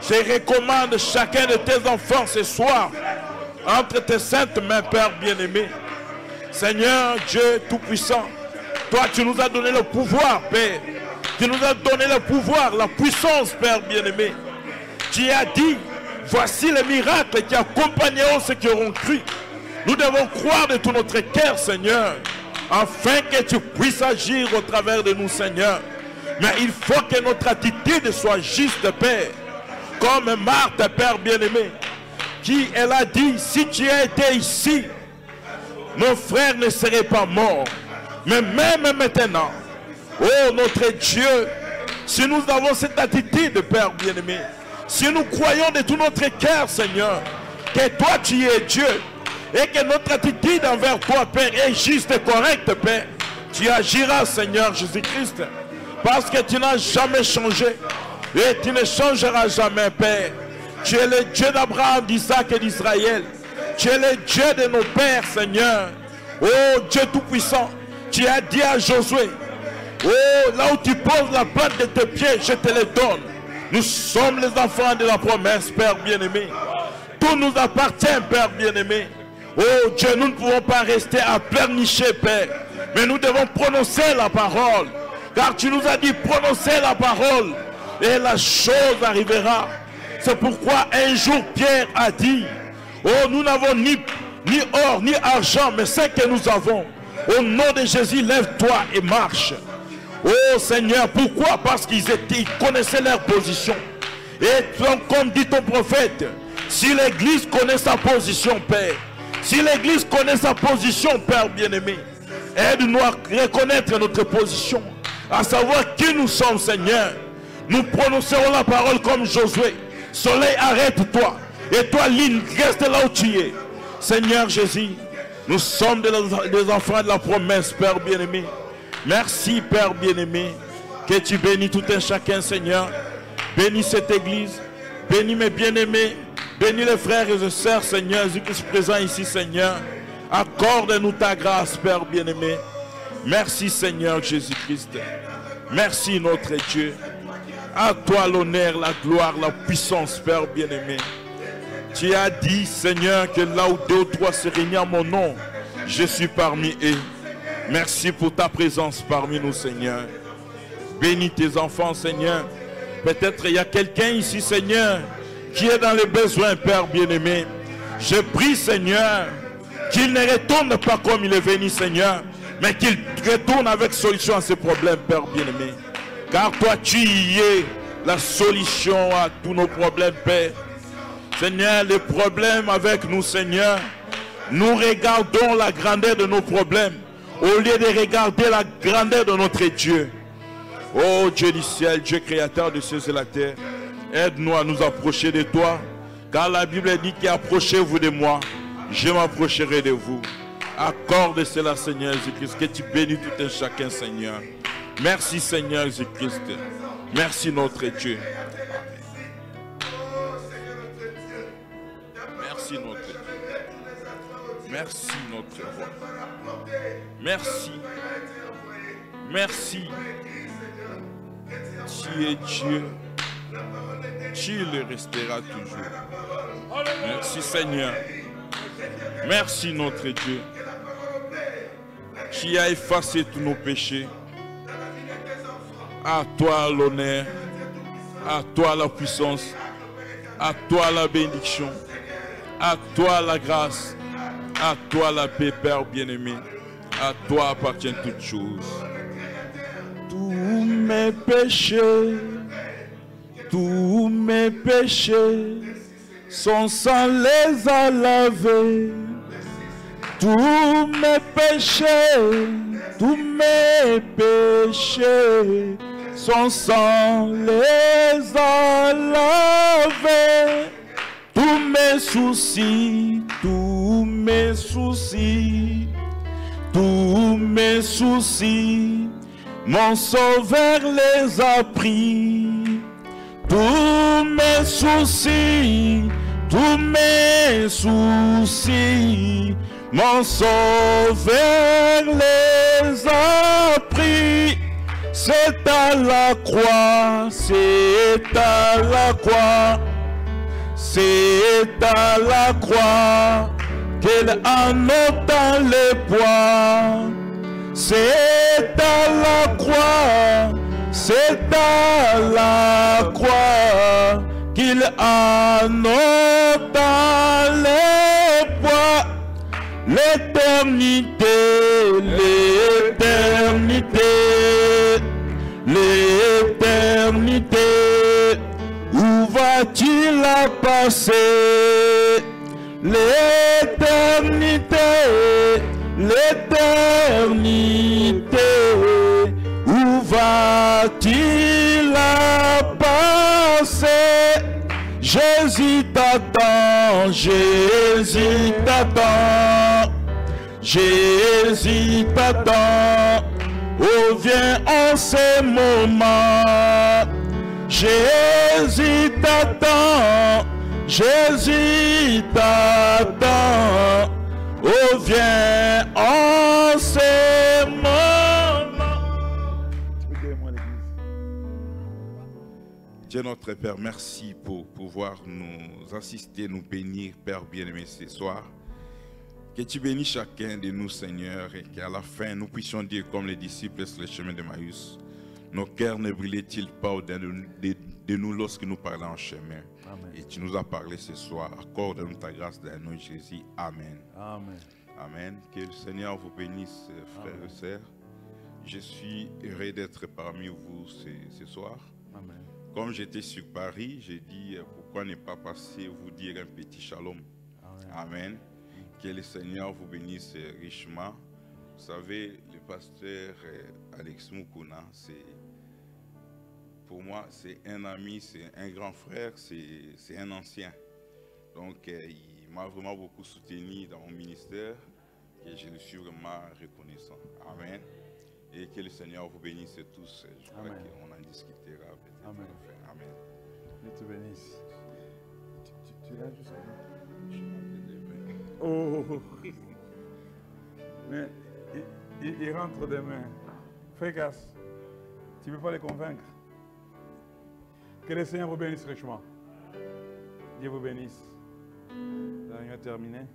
je recommande chacun de tes enfants ce soir entre tes saintes mains, Père bien-aimé. Seigneur Dieu Tout-Puissant, toi tu nous as donné le pouvoir, Père. Tu nous as donné le pouvoir, la puissance, Père bien-aimé. Tu as dit, voici les miracles qui accompagneront ceux qui auront cru. Nous devons croire de tout notre cœur, Seigneur, afin que tu puisses agir au travers de nous, Seigneur. Mais il faut que notre attitude soit juste, Père. Comme Marthe, Père bien-aimé, qui elle a dit, si tu as été ici, nos frères ne seraient pas morts. Mais même maintenant, oh notre Dieu, si nous avons cette attitude, Père bien-aimé, si nous croyons de tout notre cœur, Seigneur, que toi tu es Dieu, et que notre attitude envers toi, Père, est juste et correcte, Père, tu agiras, Seigneur Jésus-Christ, parce que tu n'as jamais changé. Et tu ne changeras jamais, Père. Tu es le Dieu d'Abraham, d'Isaac et d'Israël. Tu es le Dieu de nos pères, Seigneur. Oh Dieu Tout-Puissant, tu as dit à Josué, oh, là où tu poses la plante de tes pieds, je te le donne. Nous sommes les enfants de la promesse, Père bien-aimé. Tout nous appartient, Père bien-aimé. Oh Dieu, nous ne pouvons pas rester à pleurnicher, Père. Mais nous devons prononcer la parole. Car tu nous as dit, prononcer la parole. Et la chose arrivera. C'est pourquoi un jour Pierre a dit, oh, nous n'avons ni or ni argent, mais ce que nous avons, au nom de Jésus, lève-toi et marche. Oh Seigneur, pourquoi? Parce qu'ils connaissaient leur position. Et comme dit ton prophète, si l'église connaît sa position, Père, si l'église connaît sa position, Père bien-aimé, aide-nous à reconnaître notre position, à savoir qui nous sommes, Seigneur. Nous prononcerons la parole comme Josué. Soleil, arrête-toi. Et toi, ligne, reste là où tu es. Seigneur Jésus, nous sommes des enfants de la promesse, Père bien-aimé. Merci, Père bien-aimé. Que tu bénis tout un chacun, Seigneur. Bénis cette église. Bénis mes bien-aimés. Bénis les frères et les sœurs, Seigneur, qui sont présents ici, Seigneur. Accorde-nous ta grâce, Père bien-aimé. Merci, Seigneur Jésus-Christ. Merci, notre Dieu. À toi l'honneur, la gloire, la puissance, Père bien-aimé. Tu as dit, Seigneur, que là où deux ou trois se réunissent en mon nom, je suis parmi eux. Merci pour ta présence parmi nous, Seigneur. Bénis tes enfants, Seigneur. Peut-être il y a quelqu'un ici, Seigneur, qui est dans les besoins, Père bien-aimé. Je prie, Seigneur, qu'il ne retourne pas comme il est venu, Seigneur, mais qu'il retourne avec solution à ses problèmes, Père bien-aimé. Car toi, tu y es la solution à tous nos problèmes, Père. Seigneur, les problèmes avec nous, Seigneur, nous regardons la grandeur de nos problèmes au lieu de regarder la grandeur de notre Dieu. Oh Dieu du ciel, Dieu créateur de cieux et la terre, aide-nous à nous approcher de toi, car la Bible dit qu'approchez-vous de moi, je m'approcherai de vous. Accorde cela, Seigneur Jésus-Christ, que tu bénis tout un chacun, Seigneur. Merci, Seigneur Jésus-Christ. Merci, notre Dieu. Merci, notre Dieu. Merci, notre roi. Merci. Merci. Tu es Dieu. Tu le resteras toujours. Merci, Seigneur. Merci, notre Dieu. Qui a effacé tous nos péchés. À toi l'honneur. À toi la puissance. À toi la bénédiction. À toi la grâce. À toi la paix, Père bien-aimé. À toi appartiennent toutes choses. Tous mes péchés sont sans les a laver. Tous mes péchés sont sans les a laver. Tous mes soucis, mon sauveur les a pris. Tous mes soucis, mon sauveur les a pris. C'est à la croix, c'est à la croix. C'est à la croix qu'il en ôta les poids. C'est à la croix, c'est à la croix qu'il en ôta les poids. L'éternité, où va-t-il la passer? L'éternité, où va-t-il la passer? Jésus t'attend, oh viens en ce moment. Jésus t'attend, oh viens en ce moment. Dieu notre Père, merci pour pouvoir nous assister, nous bénir, Père bien-aimé, ce soir. Que tu bénisses chacun de nous, Seigneur, et qu'à la fin, nous puissions dire comme les disciples sur le chemin d'Emmaüs, nos cœurs ne brillaient-ils pas au-dedans de nous lorsque nous parlons en chemin? Amen. Et tu nous as parlé ce soir. Accorde-nous ta grâce dans le nom de Jésus. Amen. Amen. Amen. Que le Seigneur vous bénisse, frères et sœurs. Je suis heureux d'être parmi vous ce soir. Amen. Comme j'étais sur Paris, j'ai dit pourquoi ne pas passer vous dire un petit shalom. Amen. Amen. Que le Seigneur vous bénisse richement. Vous savez, le pasteur Alex Mukuna, pour moi, c'est un ami, c'est un grand frère, c'est un ancien. Donc, il m'a vraiment beaucoup soutenu dans mon ministère et je lui suis vraiment reconnaissant. Amen. Et que le Seigneur vous bénisse tous. Je crois qu'on en discutera peut-être. Amen. Amen. Dieu te bénisse. Tu l'as jusqu'à oh. Mais il rentre demain. Fais gaffe. Tu ne peux pas les convaincre. Que le Seigneur vous bénisse richement. Dieu vous bénisse. La réunion est terminée.